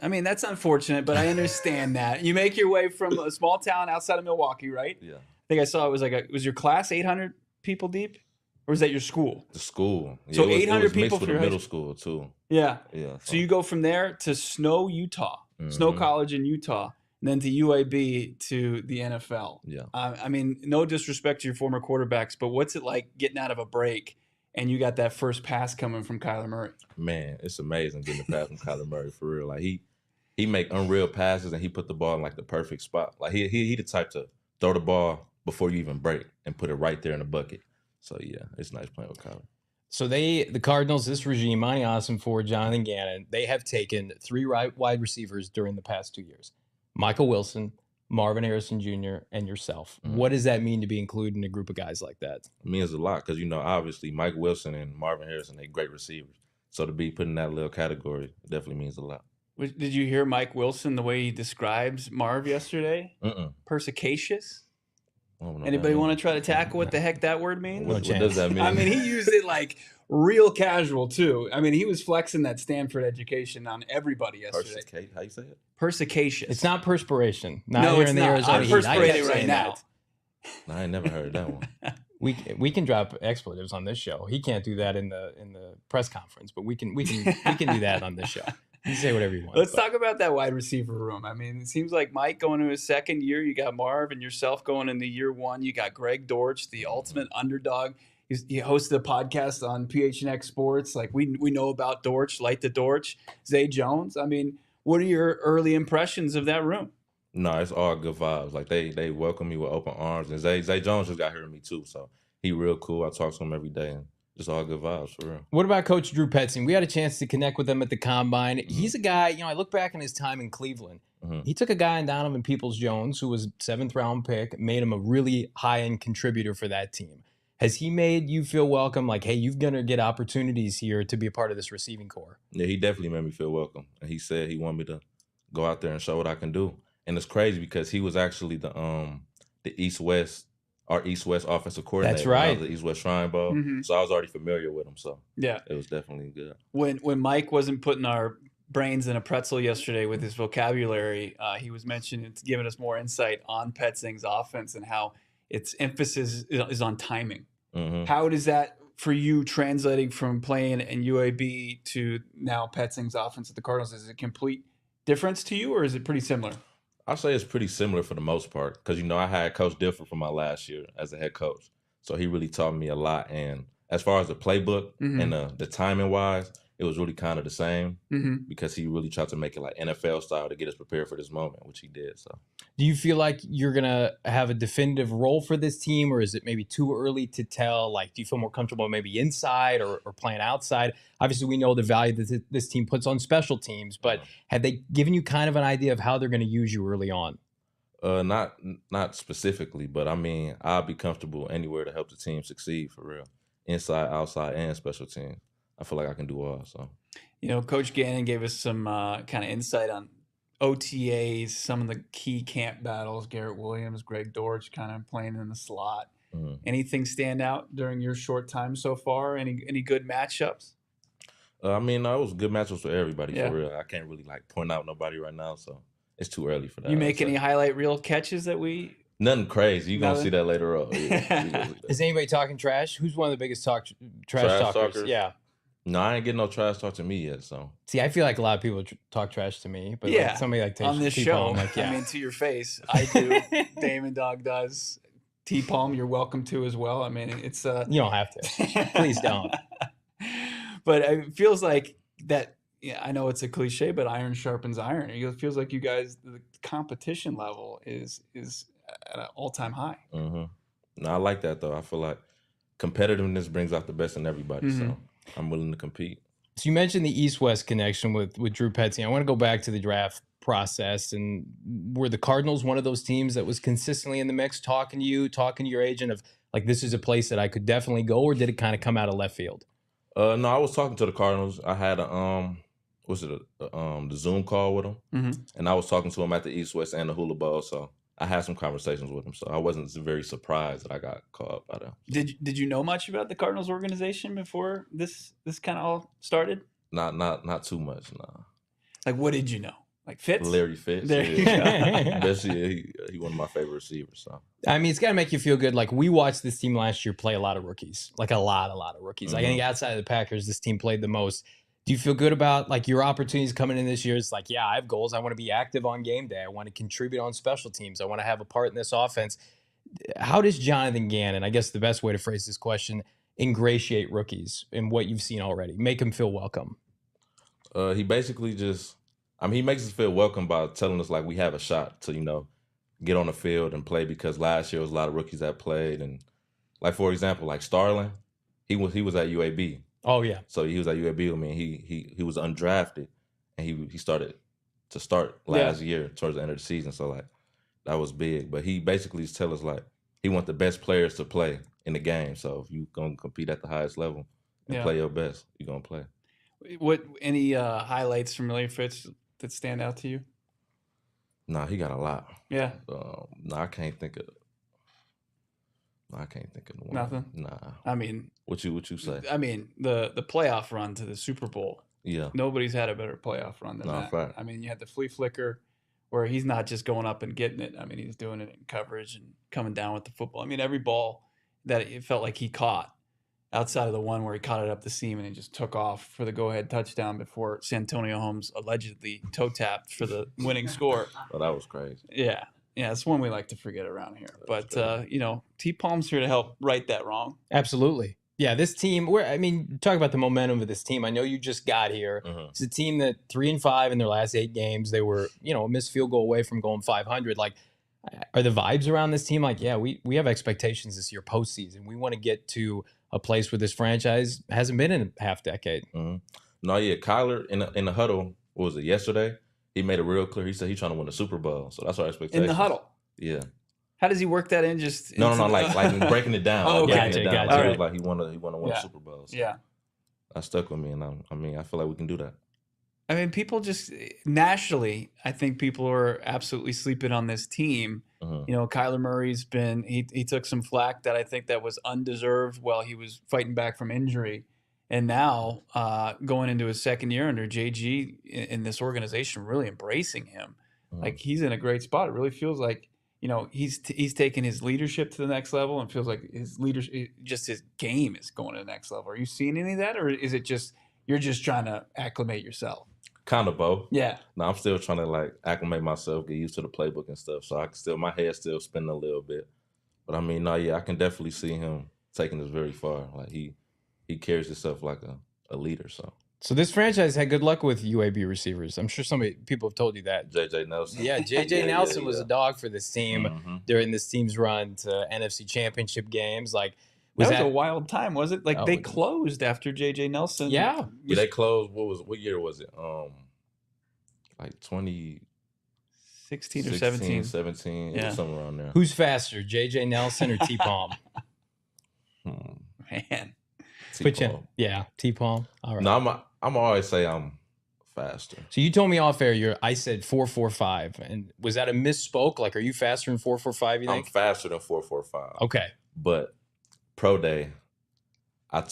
Speaker 2: I mean, that's unfortunate, but I understand that you make your way from a small town outside of Milwaukee, right?
Speaker 5: Yeah,
Speaker 2: I think I saw it was was your class 800 people deep? Or was that your school?
Speaker 5: The school.
Speaker 2: So
Speaker 5: yeah,
Speaker 2: 800 people for
Speaker 5: the middle school too.
Speaker 2: Yeah.
Speaker 5: Yeah.
Speaker 2: So you go from there to Snow, Utah, Snow College in Utah, and then to UAB to the NFL.
Speaker 5: Yeah.
Speaker 2: I mean, no disrespect to your former quarterbacks, but what's it like getting out of a break and you got that first pass coming from Kyler Murray?
Speaker 5: Man, it's amazing getting a pass from Kyler Murray, for real. Like he make unreal passes and he put the ball in like the perfect spot. Like he the type to throw the ball before you even break and put it right there in the bucket. So, yeah, it's nice playing with Kyler.
Speaker 1: So the Cardinals, this regime, Monti Ossenfort, Jonathan Gannon, they have taken 3 wide receivers during the past 2 years. Michael Wilson, Marvin Harrison Jr., and yourself. Mm-hmm. What does that mean to be included in a group of guys like that?
Speaker 5: It means a lot because, obviously Mike Wilson and Marvin Harrison, they're great receivers. So to be put in that little category definitely means a lot.
Speaker 2: Did you hear Mike Wilson, the way he describes Marv yesterday? Perspicacious? Anybody want to try to tackle what the heck that word means?
Speaker 5: What does that mean?
Speaker 2: I mean, he used it like real casual too. I mean, he was flexing that Stanford education on everybody yesterday.
Speaker 5: How you say it?
Speaker 2: Perspicacious.
Speaker 1: It's not perspiration.
Speaker 2: No, it's not. I'm perspirating right now.
Speaker 5: No, I ain't never heard that one.
Speaker 1: We can drop expletives on this show. He can't do that in the press conference, but we can do that on this show. You say whatever you want.
Speaker 2: Let's
Speaker 1: but-
Speaker 2: talk about that wide receiver room. I mean, it seems like Mike going to his second year. You got Marv and yourself going into year one. You got Greg Dortch, the ultimate underdog. He hosted a podcast on PHNX Sports. Like we know about Dortch, Light the Dortch, Zay Jones. I mean, what are your early impressions of that room?
Speaker 5: No, it's all good vibes. Like they welcome me with open arms, and Zay Jones just got here with me too, so he real cool. I talk to him every day, and just all good vibes for real.
Speaker 1: What about Coach Drew Petzing? We had a chance to connect with him at the Combine. He's a guy, I look back on his time in Cleveland. He took a guy in Donovan Peoples-Jones, who was 7th round pick, made him a really high-end contributor for that team. Has he made you feel welcome? Like, hey, you're going to get opportunities here to be a part of this receiving core.
Speaker 5: Yeah, he definitely made me feel welcome, and he said he wanted me to go out there and show what I can do. And it's crazy because he was actually the East-West offensive coordinator.
Speaker 1: That's right.
Speaker 5: The East-West Shrine Bowl. So I was already familiar with him. So
Speaker 2: Yeah,
Speaker 5: it was definitely good.
Speaker 2: When Mike wasn't putting our brains in a pretzel yesterday with his vocabulary, he was mentioning, giving us more insight on Petzing's offense and how its emphasis is on timing. How does that for you translating from playing in UAB to now Petzing's offense at the Cardinals? Is it a complete difference to you, or is it pretty similar?
Speaker 5: I'll say it's pretty similar for the most part because, I had Coach Difford for my last year as a head coach. So he really taught me a lot. And as far as the playbook and the timing-wise, it was really kind of the same because he really tried to make it like NFL style to get us prepared for this moment, which he did. So,
Speaker 1: do you feel like you're going to have a definitive role for this team, or is it maybe too early to tell? Like, do you feel more comfortable maybe inside or playing outside? Obviously, we know the value that this team puts on special teams, but have they given you kind of an idea of how they're going to use you early on?
Speaker 5: Not specifically, but I mean, I'll be comfortable anywhere to help the team succeed for real. Inside, outside, and special teams. I feel like I can do all. So,
Speaker 2: Coach Gannon gave us some kind of insight on OTAs, some of the key camp battles. Garrett Williams, Greg Dortch, kind of playing in the slot. Anything stand out during your short time so far? Any good matchups?
Speaker 5: I mean, it was good matchups for everybody for real. I can't really point out nobody right now, so it's too early for that.
Speaker 2: You make any highlight reel catches that we?
Speaker 5: Nothing crazy. You're going to see that later on. Yeah,
Speaker 1: Is anybody talking trash? Who's one of the biggest trash talkers?
Speaker 5: Talkers?
Speaker 1: Yeah.
Speaker 5: No, I ain't getting no trash talk to me yet. So
Speaker 1: see, I feel like a lot of people talk trash to me, but like somebody like
Speaker 2: on this show, I mean, to your face, I do. Damon Dawg does. T Palm, you're welcome to as well. I mean, it's
Speaker 1: you don't have to. Please don't.
Speaker 2: But it feels like that. Yeah, I know it's a cliche, but iron sharpens iron. It feels like you guys, the competition level is at an all-time high.
Speaker 5: No, I like that though. I feel like competitiveness brings out the best in everybody. So I'm willing to compete.
Speaker 1: So you mentioned the East-West connection with Drew Petzing. I want to go back to the draft process. And were the Cardinals one of those teams that was consistently in the mix, talking to your agent of like, this is a place that I could definitely go, or did it kind of come out of left field?
Speaker 5: No, I was talking to the Cardinals. I had the Zoom call with them, and I was talking to him at the East-West and the Hula Bowl. So I had some conversations with him. So I wasn't very surprised that I got called up by them.
Speaker 2: Did you know much about the Cardinals organization before this kind of all started?
Speaker 5: Not too much. No.
Speaker 2: Like, what did you know? Like Fitz?
Speaker 5: Larry Fitz.
Speaker 2: There you go.
Speaker 5: Especially he one of my favorite receivers. So
Speaker 1: I mean, it's got to make you feel good. Like, we watched this team last year play a lot of rookies, like a lot of rookies. Like, I think outside of the Packers, this team played the most. Do you feel good about like your opportunities coming in this year? It's like, yeah, I have goals. I want to be active on game day. I want to contribute on special teams. I want to have a part in this offense. How does Jonathan Gannon, I guess the best way to phrase this question, ingratiate rookies in what you've seen already? Make them feel welcome.
Speaker 5: He basically he makes us feel welcome by telling us like we have a shot to, get on the field and play, because last year was a lot of rookies that played. And like, for example, like Starling, he was at UAB.
Speaker 1: Oh yeah.
Speaker 5: So he was at UAB. I mean, he was undrafted, and he started to start last year towards the end of the season. So like that was big. But he basically tell us like he want the best players to play in the game. So if you gonna compete at the highest level and play your best, you're gonna play.
Speaker 2: What any highlights from Larry Fitz that stand out to you?
Speaker 5: Nah, he got a lot.
Speaker 2: Yeah.
Speaker 5: I can't think of one.
Speaker 2: Nothing?
Speaker 5: Nah.
Speaker 2: I mean,
Speaker 5: what you say?
Speaker 2: I mean, the playoff run to the Super Bowl.
Speaker 5: Yeah.
Speaker 2: Nobody's had a better playoff run than that.
Speaker 5: Right.
Speaker 2: I mean, you had the flea flicker where he's not just going up and getting it. I mean, he's doing it in coverage and coming down with the football. I mean, every ball that it felt like he caught, outside of the one where he caught it up the seam and he just took off for the go-ahead touchdown before Santonio Holmes allegedly toe tapped for the winning score.
Speaker 5: But that was crazy.
Speaker 2: Yeah. Yeah, it's one we like to forget around here. But, T. Palm's here to help right that wrong.
Speaker 1: Absolutely. Yeah, this team, talk about the momentum of this team. I know you just got here.
Speaker 5: Mhm.
Speaker 1: It's a team that 3-5 in their last 8 games. They were, a missed field goal away from going 500. Like, are the vibes around this team like, yeah, we have expectations this year postseason. We want to get to a place where this franchise hasn't been in a half decade.
Speaker 5: Mm-hmm. No, yeah, Kyler in the huddle, what was it, yesterday? He made it real clear. He said he's trying to win the Super Bowl. So that's our expectation.
Speaker 2: In the huddle?
Speaker 5: Yeah.
Speaker 2: How does he work that in? Just
Speaker 5: No, like breaking it down.
Speaker 2: Oh,
Speaker 5: breaking it down.
Speaker 1: gotcha.
Speaker 5: So it was like he want to win
Speaker 2: Yeah.
Speaker 5: a Super Bowl. So
Speaker 2: Yeah.
Speaker 5: that stuck with me, and I feel like we can do that.
Speaker 2: I mean, people just nationally, I think people are absolutely sleeping on this team.
Speaker 5: Mm-hmm.
Speaker 2: Kyler Murray's been he took some flack that I think that was undeserved while he was fighting back from injury, and now going into his second year under JG in this organization, really embracing him.
Speaker 5: Mm-hmm.
Speaker 2: Like he's in a great spot. It really feels like he's taken his leadership to the next level, and feels like his leadership, just his game, is going to the next level. Are you seeing any of that, or is it just you're just trying to acclimate yourself?
Speaker 5: Kind of both.
Speaker 2: Yeah.
Speaker 5: No, I'm still trying to like acclimate myself, get used to the playbook and stuff. So my head's still spinning a little bit. But I mean, I can definitely see him taking this very far. Like he carries himself like a leader.
Speaker 1: So this franchise had good luck with UAB receivers. I'm sure people have told you that.
Speaker 5: JJ Nelson.
Speaker 1: Yeah, JJ Nelson was a dog for this team during this team's run to NFC Championship games. Like,
Speaker 2: that was a wild time, was it? Like they closed after JJ Nelson.
Speaker 1: Yeah.
Speaker 5: Yeah, they closed. What year was it? Like
Speaker 2: 2016 or 17.
Speaker 5: 17,
Speaker 2: Yeah.
Speaker 5: somewhere around there.
Speaker 1: Who's faster, JJ Nelson or T Palm?
Speaker 2: Man.
Speaker 5: T-Palm.
Speaker 1: Yeah, T Palm. All right.
Speaker 5: No, I'm always say I'm faster.
Speaker 1: So you told me off air, I said 4.45, and was that a misspoke? Like, are you faster than 4.45? You
Speaker 5: I'm
Speaker 1: think?
Speaker 5: faster than 4.45.
Speaker 1: Okay.
Speaker 5: But pro day, I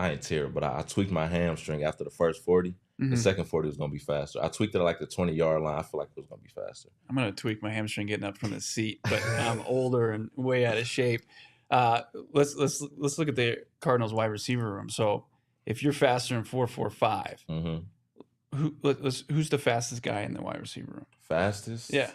Speaker 5: ain't tear, but I tweaked my hamstring after the first 40.
Speaker 2: Mm-hmm.
Speaker 5: The second 40 was gonna be faster. I tweaked it at like the 20-yard line. I feel like it was gonna be faster.
Speaker 2: I'm gonna tweak my hamstring getting up from the seat, but I'm older and way out of shape. Let's look at the Cardinals wide receiver room. So if you're faster than 4.45,
Speaker 5: Mm-hmm.
Speaker 2: who's the fastest guy in the wide receiver room?
Speaker 5: Fastest?
Speaker 2: Yeah.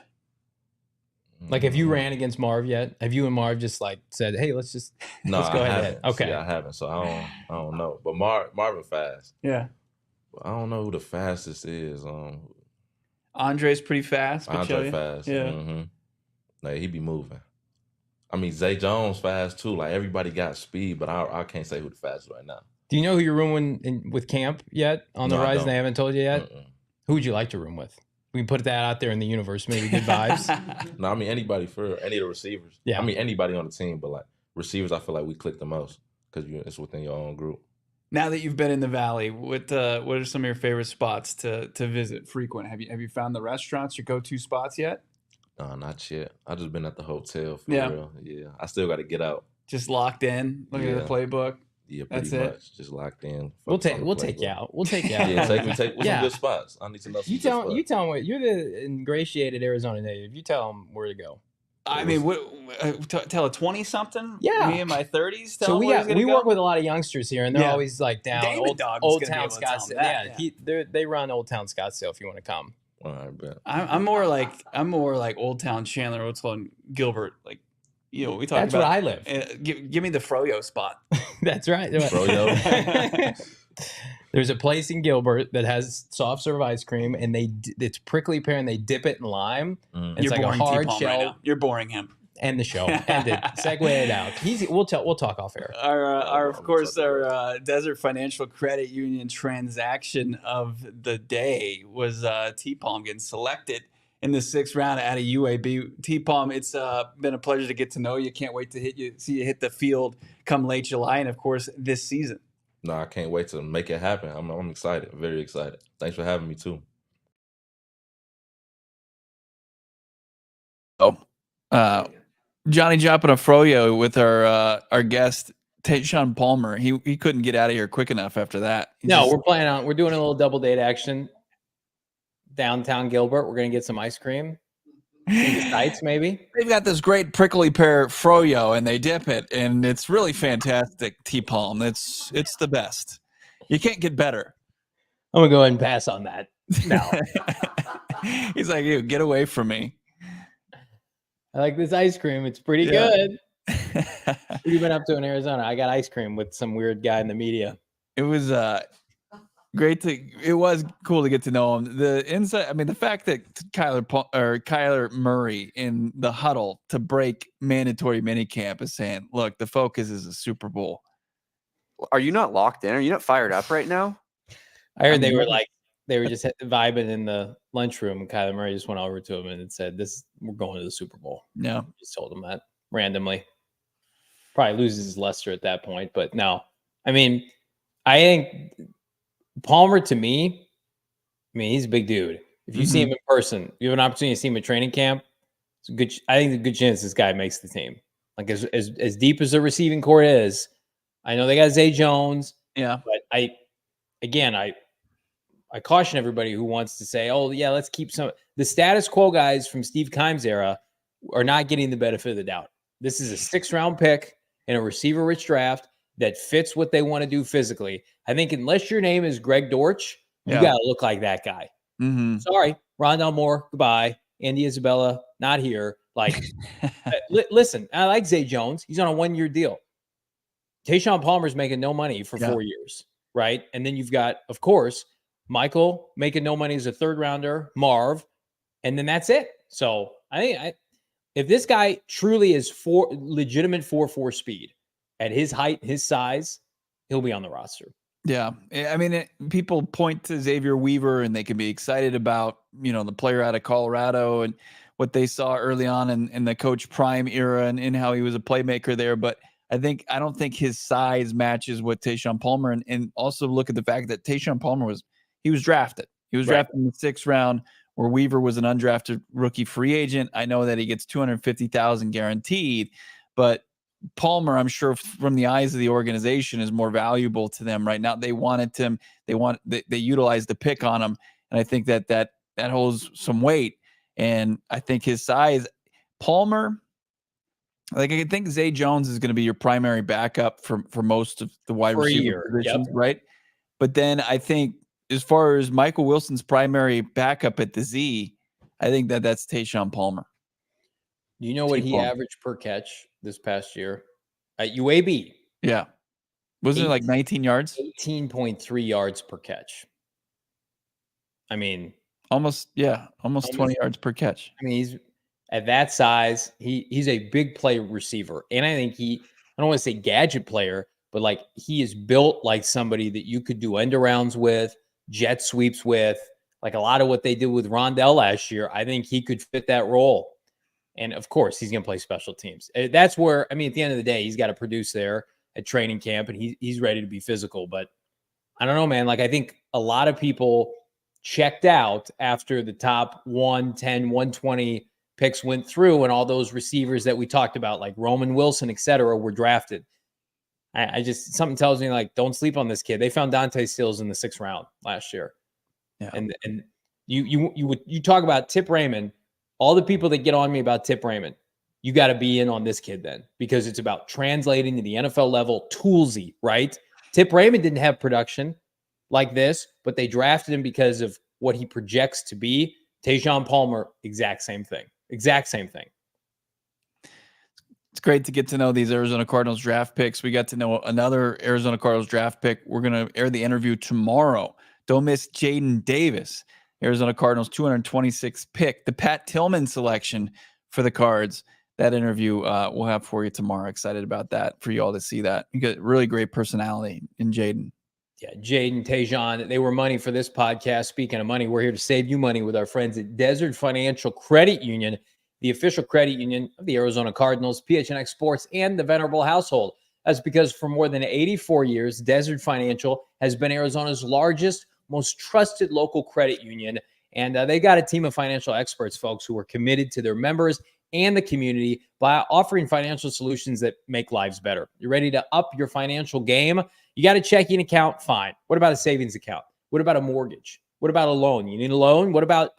Speaker 1: Like, have you ran against Marv yet? Have you and Marv just like said, "Hey, let's go ahead"? Okay.
Speaker 5: See, I haven't, so I don't know. But Marvin fast.
Speaker 2: Yeah.
Speaker 5: I don't know who the fastest is.
Speaker 2: Andre's pretty fast.
Speaker 5: Andre fast.
Speaker 2: Yeah.
Speaker 5: Mm-hmm. Like he be moving. I mean, Zay Jones fast too. Like everybody got speed, but I can't say who the fastest right now.
Speaker 1: Do you know who you're rooming with camp yet on the
Speaker 5: No, I
Speaker 1: Horizon?
Speaker 5: don't.
Speaker 1: They haven't told you yet.
Speaker 5: Mm-mm.
Speaker 1: Who would you like to room with? We can put that out there in the universe. Maybe good vibes.
Speaker 5: No, I mean anybody for any of the receivers.
Speaker 1: Yeah.
Speaker 5: I mean anybody on the team, but like receivers, I feel like we click the most because it's within your own group.
Speaker 2: Now that you've been in the Valley, what are some of your favorite spots to visit frequent? Have you found the restaurants, your go-to spots yet?
Speaker 5: No, not yet. I just been at the hotel for
Speaker 2: Yeah.
Speaker 5: real. Yeah, I still got to get out.
Speaker 2: Just locked in, looking at the
Speaker 5: Yeah.
Speaker 2: playbook.
Speaker 5: Yeah,
Speaker 2: That's
Speaker 5: pretty
Speaker 2: it?
Speaker 5: much. Just locked in.
Speaker 1: We'll
Speaker 5: Focus on the
Speaker 1: take you
Speaker 5: playbook.
Speaker 1: out. We'll take you out.
Speaker 5: Yeah, what's
Speaker 1: Yeah.
Speaker 5: some good spots? I need to know some
Speaker 1: You
Speaker 5: good
Speaker 1: tell
Speaker 5: spots.
Speaker 1: them what you're the ingratiated Arizona native. You tell them where to go.
Speaker 2: I mean, tell a 20-something?
Speaker 1: Yeah.
Speaker 2: Me in my 30s? Tell
Speaker 1: So
Speaker 2: him where he's gonna
Speaker 1: we
Speaker 2: go?
Speaker 1: work with a lot of youngsters here, and they're
Speaker 2: Yeah.
Speaker 1: always like down
Speaker 2: Damon Dawg is
Speaker 1: Old
Speaker 2: gonna be
Speaker 1: Town
Speaker 2: able to tell 'em
Speaker 1: Scottsdale.
Speaker 2: that,
Speaker 1: Yeah, they run Old Town Scottsdale if you want to come.
Speaker 5: All right, bet.
Speaker 2: I'm more like Old Town Chandler, Old Town Gilbert. Like, we talk
Speaker 1: That's
Speaker 2: about.
Speaker 1: where I live.
Speaker 2: Give me the Froyo spot.
Speaker 1: That's right.
Speaker 5: Froyo.
Speaker 1: There's a place in Gilbert that has soft serve ice cream, and it's prickly pear, and they dip it in lime.
Speaker 5: Mm.
Speaker 1: It's
Speaker 2: You're
Speaker 1: like a
Speaker 2: boring
Speaker 1: hard
Speaker 2: T-Palm
Speaker 1: shell.
Speaker 2: right now. You're boring him.
Speaker 1: End the show. End it. Segue it out. We'll talk off air.
Speaker 2: Our Desert Financial Credit Union transaction of the day was T-Palm getting selected in the 6th round out of UAB. T-Palm, it's been a pleasure to get to know you. Can't wait to see you hit the field come late July and, of course, this season.
Speaker 5: No, I can't wait to make it happen. I'm excited. Very excited. Thanks for having me too.
Speaker 2: Johnny dropping a froyo with our guest Tejhaun Palmer. He couldn't get out of here quick enough after that.
Speaker 1: We're doing a little double date action downtown Gilbert. We're gonna get some ice cream, See the sights, maybe.
Speaker 2: They've got this great prickly pear froyo, and they dip it, and it's really fantastic. T-Palm, it's the best. You can't get better.
Speaker 1: I'm gonna go ahead and pass on that. No,
Speaker 2: He's like, "You get away from me."
Speaker 1: I like this ice cream. It's pretty
Speaker 2: Yeah.
Speaker 1: good. What have you been up to in Arizona? I got ice cream with some weird guy in the media.
Speaker 2: It was it was cool to get to know him. The inside, I mean, the fact that Kyler Murray in the huddle to break mandatory minicamp is saying, "Look, the focus is the Super Bowl."
Speaker 3: Are you not locked in? Are you not fired up right now?
Speaker 1: I heard
Speaker 2: mean,
Speaker 1: they were just vibing in the lunchroom, and Kyler Murray just went over to him and said, we're going to the Super Bowl."
Speaker 2: Yeah.
Speaker 1: Just told him that randomly. Probably loses his luster at that point, but no. I mean, I think Palmer, to me, he's a big dude. If you see him in person, you have an opportunity to see him at training camp, I think there's a good chance this guy makes the team. Like as deep as the receiving core is, I know they got Zay Jones.
Speaker 2: Yeah.
Speaker 1: But I caution everybody who wants to say, "Oh yeah, let's keep some." The status quo guys from Steve Keim's era are not getting the benefit of the doubt. This is a 6th-round pick in a receiver-rich draft that fits what they want to do physically. I think unless your name is Greg Dortch, you got to look like that guy. Sorry, Rondell Moore, goodbye. Andy Isabella, not here. Like, listen, I like Zay Jones. He's on a 1-year deal. Tejhaun Palmer's making no money for 4 years, right? And then you've got, of course, Michael making no money as a 3rd-rounder, Marv, and then that's it. So I think if this guy truly is legitimate 4.4 speed at his height, his size, he'll be on the roster.
Speaker 2: Yeah. I mean, people point to Xavier Weaver and they can be excited about, the player out of Colorado and what they saw early on in the Coach Prime era and how he was a playmaker there. But I don't think his size matches what Tejhaun Palmer. And also look at the fact that Tejhaun Palmer was drafted. He was drafted in the 6th round, where Weaver was an undrafted rookie free agent. I know that he gets $250,000 guaranteed, but Palmer, I'm sure from the eyes of the organization, is more valuable to them right now. They wanted him. They utilized the pick on him. And I think that holds some weight. And I think his size, Palmer, like I think Zay Jones is going to be your primary backup for most of the wide receiver positions, right? But then I think as far as Michael Wilson's primary backup at the Z, I think that's Tejhaun Palmer.
Speaker 1: Do you know what he averaged per catch this past year at UAB?
Speaker 2: Yeah. Wasn't it like 19 yards?
Speaker 1: 18.3 yards per catch. I mean,
Speaker 2: almost 20 yards per catch.
Speaker 1: I mean, he's at that size. He's a big play receiver. And I think I don't want to say gadget player, but like he is built like somebody that you could do end arounds with, jet sweeps with, like a lot of what they did with Rondell last year. I think he could fit that role. And of course, he's going to play special teams. That's where, at the end of the day, he's got to produce there at training camp, and he's ready to be physical. But I don't know, man. Like, I think a lot of people checked out after the top 110, 120 picks went through, and all those receivers that we talked about, like Roman Wilson, et cetera, were drafted. I just, something tells me, like, don't sleep on this kid. They found Dante Stills in the 6th round last year.
Speaker 2: Yeah.
Speaker 1: And you talk about Tip Raymond, all the people that get on me about Tip Raymond, you got to be in on this kid then, because it's about translating to the NFL level, toolsy, right? Tip Raymond didn't have production like this, but they drafted him because of what he projects to be. Tejhaun Palmer, exact same thing. Exact same thing.
Speaker 2: It's great to get to know these Arizona Cardinals draft picks. We got to know another Arizona Cardinals draft pick. We're going to air the interview tomorrow. Don't miss Jaden Davis, Arizona Cardinals 226th pick, the Pat Tillman selection for the Cards. That interview we'll have for you tomorrow. Excited about that, for you all to see that. You got really great personality in Jaden.
Speaker 1: Yeah, Jaden, Tejhaun, they were money for this podcast. Speaking of money, we're here to save you money with our friends at Desert Financial Credit Union, the official credit union of the Arizona Cardinals, PHNX Sports, and the Venerable household. That's because for more than 84 years, Desert Financial has been Arizona's largest, most trusted local credit union. And they got a team of financial experts, folks, who are committed to their members and the community by offering financial solutions that make lives better. You're ready to up your financial game? You got a checking account? Fine. What about a savings account? What about a mortgage? What about a loan? You need a loan? What about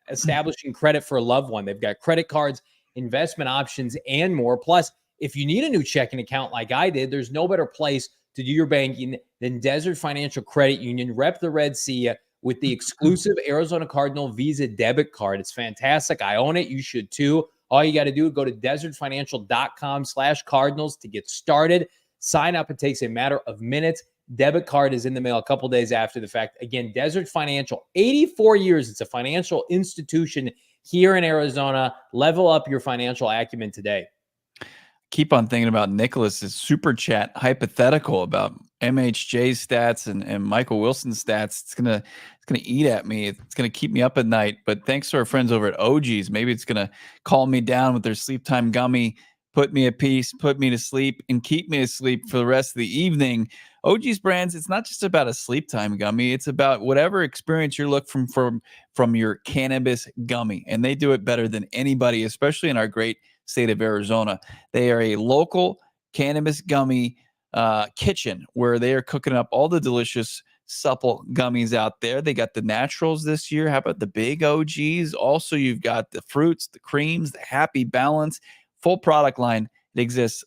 Speaker 1: establishing credit for a loved one? They've got credit cards, investment options, and more. Plus, if you need a new checking account like I did, there's no better place to do your banking than Desert Financial Credit Union. Rep the Red Sea with the exclusive Arizona Cardinal Visa debit card. It's fantastic. I own it. You should too. All you got to do is go to desertfinancial.com/Cardinals to get started. Sign up. It takes a matter of minutes. Debit card is in the mail a couple days after the fact. Again, Desert Financial, 84 years. It's a financial institution here in Arizona. Level up your financial acumen today.
Speaker 2: Keep on thinking about Nicholas's super chat hypothetical about MHJ's stats and Michael Wilson's stats. It's gonna eat at me. It's gonna keep me up at night. But thanks to our friends over at OG's, maybe it's gonna calm me down with their sleep time gummy, put me at peace, put me to sleep, and keep me asleep for the rest of the evening. OG's brands, it's not just about a sleep time gummy. It's about whatever experience you're looking from your cannabis gummy. And they do it better than anybody, especially in our great state of Arizona. They are a local cannabis gummy kitchen where they are cooking up all the delicious supple gummies out there. They got the naturals this year. How about the big OGs? Also, you've got the fruits, the creams, the Happy Balance, full product line. It exists.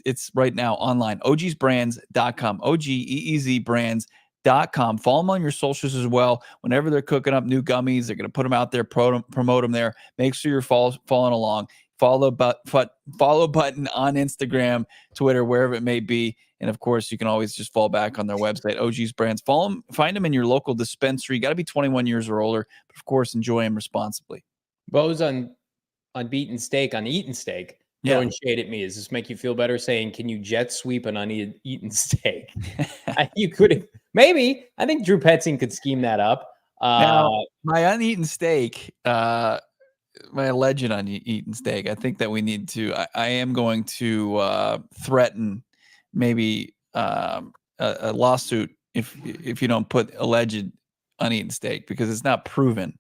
Speaker 2: It's right now online. ogsbrands.com. OGEEZbrands.com. Follow them on your socials as well. Whenever they're cooking up new gummies, they're going to put them out there, promote them there. Make sure you're following along. Follow button on Instagram, Twitter, wherever it may be. And of course, you can always just fall back on their website, OG's Brands. Follow them, find them in your local dispensary. You got to be 21 years or older, but of course, enjoy them responsibly.
Speaker 1: Bo's on Beaten Steak, on Eaten Steak, throwing shade at me. Does this make you feel better saying, can you jet sweep an uneaten steak? You could have, maybe. I think Drew Petzing could scheme that up.
Speaker 2: Now, my uneaten steak, my alleged uneaten steak, I think that we need to, I am going to threaten maybe a lawsuit if you don't put alleged uneaten steak, because it's not proven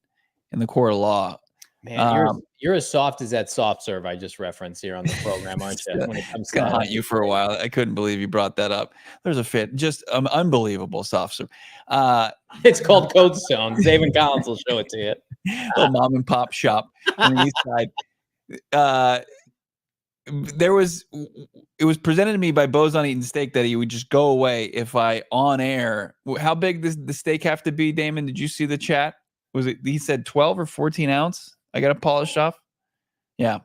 Speaker 2: in the court of law.
Speaker 1: Man, you're as soft as that soft serve I just referenced here on the program, aren't you? When it comes
Speaker 2: It's gonna haunt you for a while. I couldn't believe you brought that up. There's a fit, just unbelievable soft serve.
Speaker 1: It's called Code Stone. David Collins will show it to you.
Speaker 2: Little mom and pop shop on the east side. It was presented to me by Bo's on Eaten Steak that he would just go away if I on air. How big does the steak have to be, Damon? Did you see the chat? Was it, he said 12 or 14 ounce? I got to polish off. Yeah.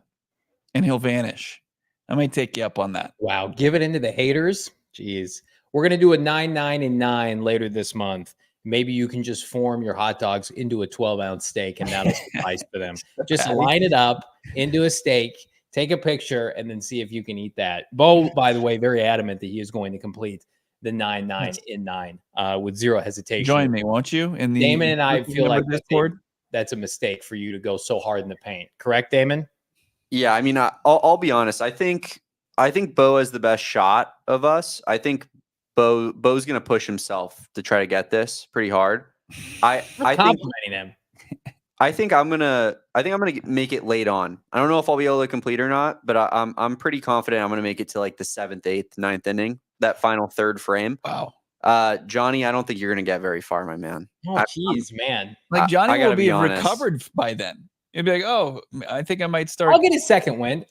Speaker 2: And he'll vanish. I might take you up on that.
Speaker 1: Wow. Give it into the haters. Jeez. We're going to do a 9, 9, and 9 later this month. Maybe you can just form your hot dogs into a 12-ounce steak, and that'll suffice for them. Just line it up into a steak, take a picture, and then see if you can eat that. Bo, by the way, very adamant that he is going to complete the 9, 9, and 9 with zero hesitation.
Speaker 2: Join me, won't you? In the
Speaker 1: Damon and I feel like that's a mistake for you to go so hard in the paint. Correct, Damon?
Speaker 3: Yeah, I mean, I'll be honest. I think Bo has the best shot of us. I think Bo's going to push himself to try to get this pretty hard. I
Speaker 1: complimenting him.
Speaker 3: I think I'm gonna make it late on. I don't know if I'll be able to complete or not, but I'm pretty confident I'm gonna make it to like the 7th, 8th, 9th inning, that final third frame.
Speaker 2: Wow.
Speaker 3: Johnny, I don't think you're gonna get very far, my man.
Speaker 1: Oh, jeez, man.
Speaker 2: Like Johnny will be
Speaker 3: honest.
Speaker 2: recovered by then. You'd be like, oh, I think I might start.
Speaker 1: I'll get a second win.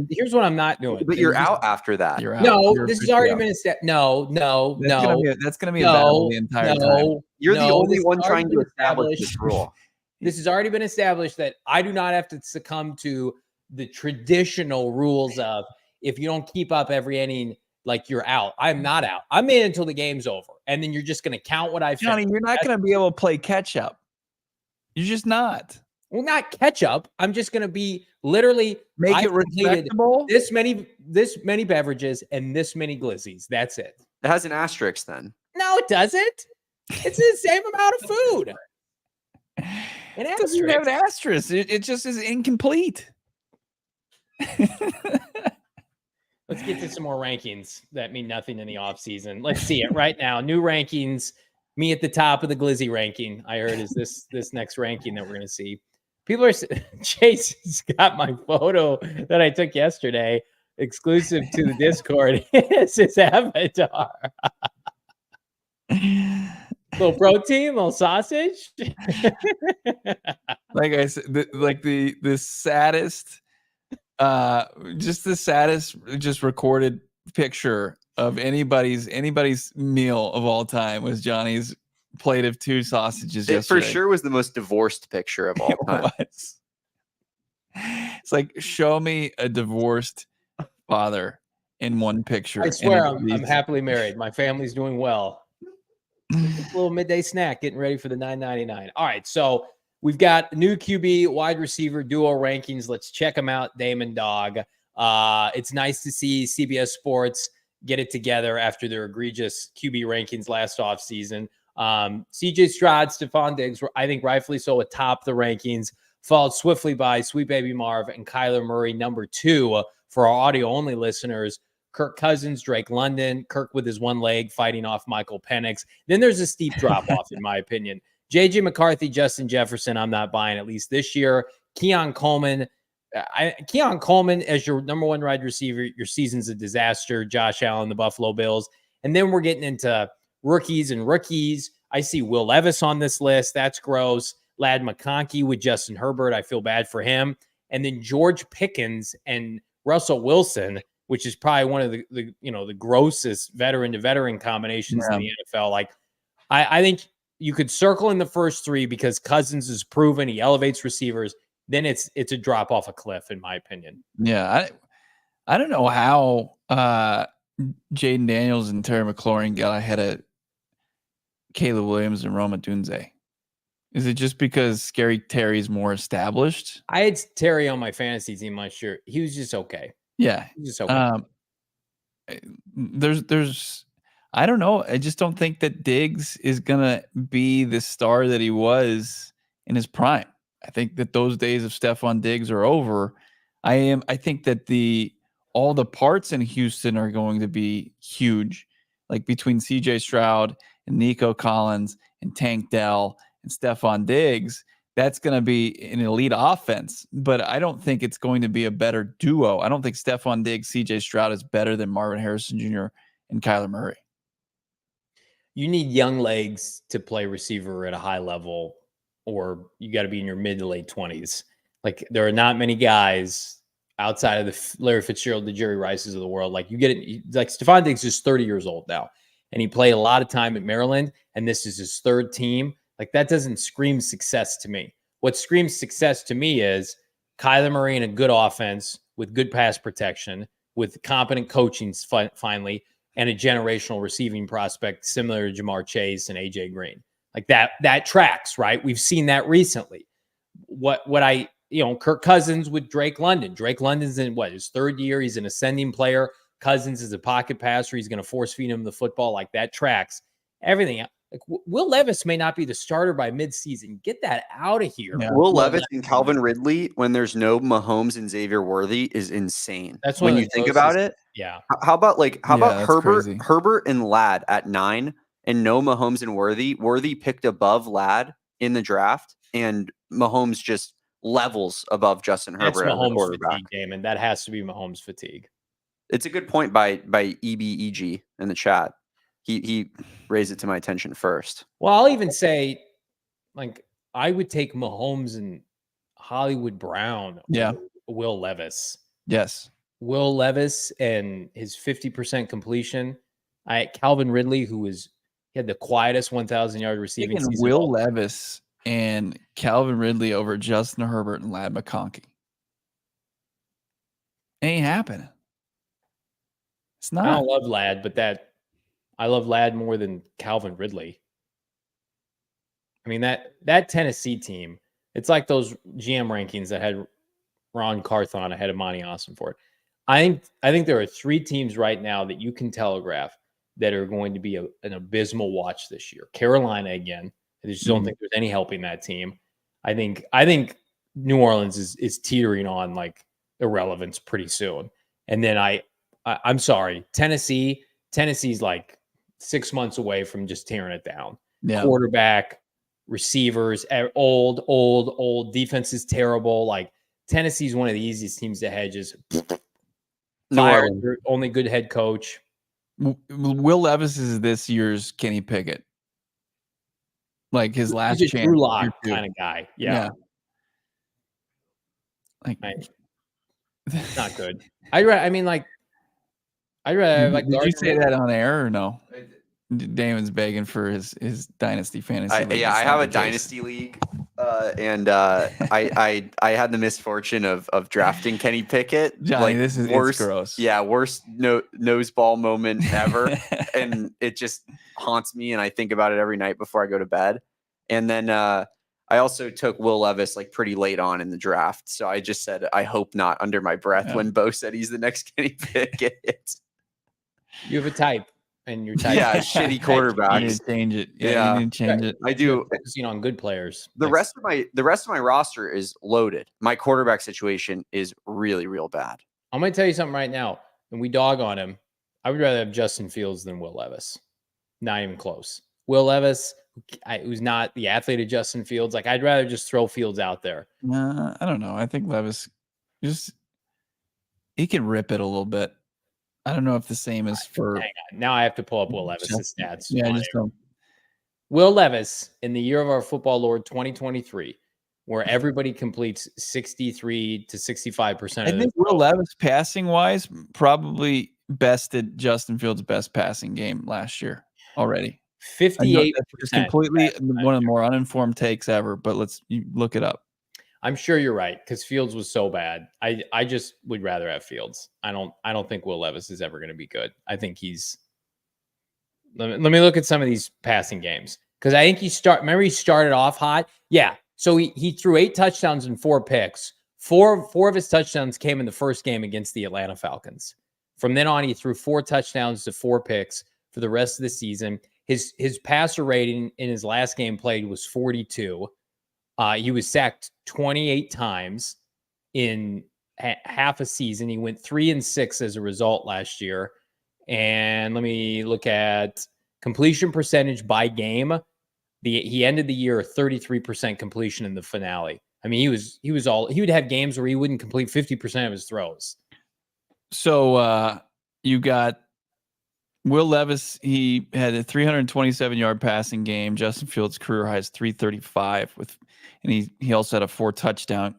Speaker 1: Here's what I'm not doing.
Speaker 3: But you're out after that.
Speaker 2: You're out.
Speaker 1: No, this has already been established. No.
Speaker 2: That's gonna be a battle the entire time.
Speaker 3: You're the only one trying to establish this rule.
Speaker 1: This has already been established that I do not have to succumb to the traditional rules of if you don't keep up every inning, like you're out. I'm not out. I'm in until the game's over. And then you're just going to count what I've
Speaker 2: Johnny, you're not going to be able to play catch up. You're just not.
Speaker 1: Well, not catch up. I'm just going to be literally
Speaker 2: make it respectable.
Speaker 1: This many beverages and this many glizzies. That's it.
Speaker 3: It has an asterisk then.
Speaker 1: No, it doesn't. It's the same amount of food.
Speaker 2: It doesn't have an asterisk. It just is incomplete.
Speaker 1: Let's get to some more rankings that mean nothing in the offseason. Let's see it right now. New rankings. Me at the top of the glizzy ranking, I heard, is this next ranking that we're going to see. People are Chase's got my photo that I took yesterday, exclusive to the Discord. It's his avatar. Little protein, little sausage.
Speaker 2: Like I said, the saddest, just recorded picture of anybody's meal of all time was Johnny's plate of 2 sausages
Speaker 3: It
Speaker 2: yesterday.
Speaker 3: for sure was the most divorced picture of all
Speaker 2: It
Speaker 3: time.
Speaker 2: was. It's like, show me a divorced father in one picture.
Speaker 1: I
Speaker 2: and
Speaker 1: swear,
Speaker 2: it's
Speaker 1: I'm
Speaker 2: these-
Speaker 1: happily married. My family's doing well. Just a little midday snack, getting ready for the $9.99. All right, so we've got new QB wide receiver duo rankings. Let's check them out. Damon, Dawg. It's nice to see CBS Sports get it together after their egregious QB rankings last offseason. CJ Stroud, Stephon Diggs were, I think, rightfully so, atop the rankings, followed swiftly by Sweet Baby Marv and Kyler Murray, number 2 for our audio-only listeners. Kirk Cousins, Drake London, Kirk with his one leg fighting off Michael Penix. Then there's a steep drop-off, in my opinion. J.J. McCarthy, Justin Jefferson, I'm not buying, at least this year. Keon Coleman as your number 1 wide receiver, your season's a disaster. Josh Allen, the Buffalo Bills. And then we're getting into rookies. I see Will Levis on this list. That's gross. Lad McConkey with Justin Herbert. I feel bad for him. And then George Pickens and Russell Wilson, which is probably one of the grossest veteran to veteran combinations in the NFL. Like, I think you could circle in the first 3 because Cousins is proven, he elevates receivers. Then it's a drop off a cliff, in my opinion.
Speaker 2: Yeah, I don't know how Jaden Daniels and Terry McLaurin got ahead of Caleb Williams and Roma Dunze. Is it just because Scary Terry's more established?
Speaker 1: I had Terry on my fantasy team last year. He was just okay.
Speaker 2: Yeah.
Speaker 1: He was just okay.
Speaker 2: There's I don't know. I just don't think that Diggs is gonna be the star that he was in his prime. I think that those days of Stephon Diggs are over. I think that all the parts in Houston are going to be huge, like between CJ Stroud and Nico Collins and Tank Dell and Stephon Diggs. That's going to be an elite offense, but I don't think it's going to be a better duo. I don't think Stephon Diggs, CJ Stroud is better than Marvin Harrison Jr. and Kyler Murray.
Speaker 1: You need young legs to play receiver at a high level, or you got to be in your mid to late 20s. Like, there are not many guys outside of the Larry Fitzgerald, the Jerry Rices of the world. Like, you get it. Like, Stephon Diggs is 30 years old now, and he played a lot of time at Maryland, and this is his 3rd team. Like, that doesn't scream success to me. What screams success to me is Kyler Murray in a good offense with good pass protection, with competent coaching finally, and a generational receiving prospect similar to Jamar Chase and AJ Green. Like, that tracks, right? We've seen that recently. Kirk Cousins with Drake London. Drake London's in his 3rd year. He's an ascending player. Cousins is a pocket passer. He's going to force feed him the football. Like, that tracks. Everything. Like, Will Levis may not be the starter by midseason. Get that out of here.
Speaker 2: Yeah.
Speaker 3: Will Levis and Calvin Ridley, when there's no Mahomes and Xavier Worthy, is insane.
Speaker 1: That's
Speaker 3: when
Speaker 1: one of
Speaker 3: you
Speaker 1: the
Speaker 3: think about
Speaker 1: closest-
Speaker 3: it.
Speaker 1: Yeah.
Speaker 3: How about
Speaker 2: that's crazy.
Speaker 3: Herbert and Ladd at 9, and no Mahomes and Worthy. Worthy picked above Ladd in the draft, and Mahomes just levels above Justin
Speaker 1: That's
Speaker 3: Herbert as a
Speaker 1: Mahomes
Speaker 3: quarterback.
Speaker 1: fatigue, Damon. That has to be Mahomes fatigue.
Speaker 3: It's a good point by EBEG in the chat. He raised it to my attention first.
Speaker 1: Well, I'll even say, like, I would take Mahomes and Hollywood Brown over Will Levis.
Speaker 2: Yes.
Speaker 1: Will Levis and his 50% completion. Calvin Ridley, he had the quietest 1,000-yard receiving
Speaker 2: Taking
Speaker 1: season.
Speaker 2: Will Levis and Calvin Ridley over Justin Herbert and Lad McConkey. Ain't happening. It's
Speaker 1: I
Speaker 2: not.
Speaker 1: don't love Ladd, but I love Ladd more than Calvin Ridley. I mean, that Tennessee team, it's like those GM rankings that had Ron Carthon ahead of Monti Ossenfort. I think there are 3 teams right now that you can telegraph that are going to be an abysmal watch this year. Carolina again. I just don't think there's any helping that team. I think New Orleans is teetering on like irrelevance pretty soon. And then I'm sorry, Tennessee's like 6 months away from just tearing it down.
Speaker 2: Yeah.
Speaker 1: Quarterback, receivers, old. Defense is terrible. Like, Tennessee's one of the easiest teams to hedge. Is fired their only good head coach.
Speaker 2: Will Levis is this year's Kenny Pickett. like his last
Speaker 1: He's a
Speaker 2: chance.
Speaker 1: Drew Lock kind of guy. Yeah.
Speaker 2: Like,
Speaker 1: not good. I'd rather have like.
Speaker 2: Did you say that on air or no? Damon's begging for his dynasty fantasy league.
Speaker 3: I have a dynasty league, and I had the misfortune of drafting Kenny Pickett.
Speaker 2: Johnny, this is worst, gross.
Speaker 3: Yeah, worst nose ball moment ever, and it just haunts me, and I think about it every night before I go to bed. And then I also took Will Levis like pretty late on in the draft, so I just said I hope not under my breath when Bo said he's the next Kenny Pickett.
Speaker 1: You have a type. And your type,
Speaker 3: shitty quarterbacks.
Speaker 2: You need to change it. You need to change it.
Speaker 3: I do.
Speaker 1: Focusing on good players.
Speaker 3: The rest of my roster is loaded. My quarterback situation is really, real bad.
Speaker 1: I'm going to tell you something right now, and we dog on him. I would rather have Justin Fields than Will Levis. Not even close. Will Levis, who's not the athlete of Justin Fields. Like, I'd rather just throw Fields out there.
Speaker 2: I don't know. I think Levis he can rip it a little bit. I don't know if the same is for.
Speaker 1: Hang on. Now I have to pull up Will Levis' stats.
Speaker 2: Yeah, just don't.
Speaker 1: Will Levis in the year of our football Lord 2023, where everybody completes 63 to 65%.
Speaker 2: I think Will Levis, passing wise, probably bested Justin Fields' best passing game last year already.
Speaker 1: 58%.
Speaker 2: Completely one of the more uninformed takes ever, but you look it up.
Speaker 1: I'm sure you're right because Fields was so bad. I just would rather have Fields. I don't think Will Levis is ever going to be good. I think he's. Let me look at some of these passing games because I think he started off hot. Yeah, so he threw 8 touchdowns and 4 picks. Four of his touchdowns came in the first game against the Atlanta Falcons. From then on, he threw 4 touchdowns to 4 picks for the rest of the season. His passer rating in his last game played was 42. He was sacked 28 times in half a season. He went 3-6 as a result last year. And let me look at completion percentage by game. He ended the year 33% completion in the finale. I mean, he would have games where he wouldn't complete 50% of his throws.
Speaker 2: So you got Will Levis. He had a 327-yard passing game. Justin Fields' career high is 335 and he also had a 4 touchdown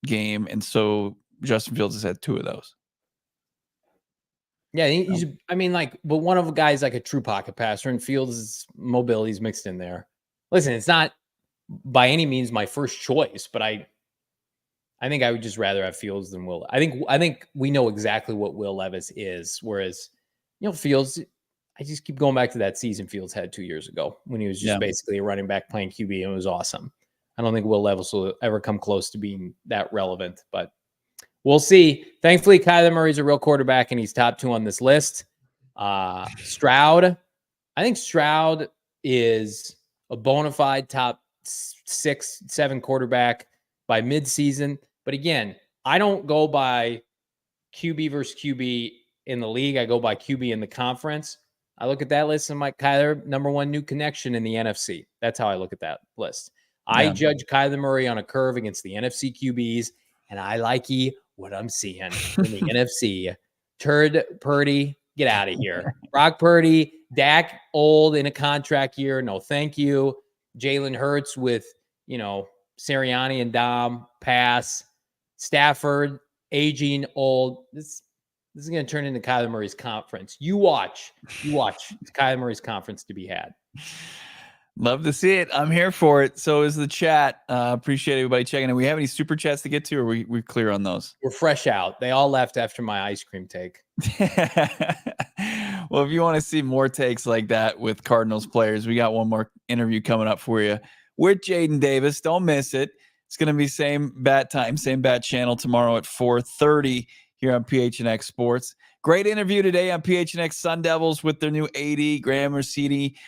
Speaker 2: game. And so Justin Fields has had 2 of those.
Speaker 1: Yeah, but one of the guys like a true pocket passer, and Fields' mobility's mixed in there. Listen, it's not by any means my first choice, but I think I would just rather have Fields than Will. I think we know exactly what Will Levis is, whereas Fields, I just keep going back to that season Fields had 2 years ago when he was just basically a running back playing QB, and it was awesome. I don't think Will Levis will ever come close to being that relevant, but we'll see. Thankfully, Kyler Murray's a real quarterback, and he's top 2 on this list. Stroud, I think Stroud is a bona fide top 6, 7 quarterback by midseason. But again, I don't go by QB versus QB in the league. I go by QB in the conference. I look at that list and Mike Kyler, number 1 new connection in the NFC. That's how I look at that list. I judge Kyler Murray on a curve against the NFC QBs, and I like what I'm seeing in the NFC. Turd Purdy, get out of here. Brock Purdy, Dak old in a contract year. No, thank you. Jalen Hurts with, Sirianni and Dom, pass. Stafford, aging, old. This is going to turn into Kyler Murray's conference. You watch. It's Kyler Murray's conference to be had.
Speaker 2: Love to see it. I'm here for it. So is the chat. Appreciate everybody checking in. We have any super chats to get to, or we're clear on those?
Speaker 1: We're fresh out. They all left after my ice cream take.
Speaker 2: Well, if you want to see more takes like that with Cardinals players, we got one more interview coming up for you with Jaden Davis. Don't miss it. It's going to be same bat time, same bat channel tomorrow at 4:30 here on PHNX Sports. Great interview today on PHNX Sun Devils with their new AD, Graham Mercedes.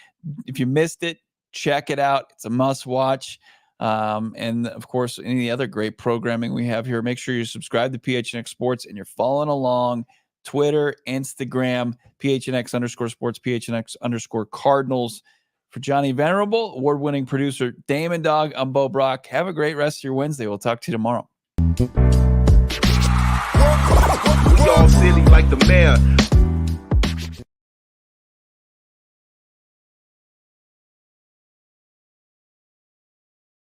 Speaker 2: If you missed it, check it out. It's a must watch. And of course, any of the other great programming we have here. Make sure you subscribe to PHNX Sports and you're following along. Twitter, Instagram, PHNX_sports, PHNX_Cardinals. For Johnny Venerable, award-winning producer Damon, Dawg, I'm Bo Brack. Have a great rest of your Wednesday. We'll talk to you tomorrow.
Speaker 6: We all silly like the mayor.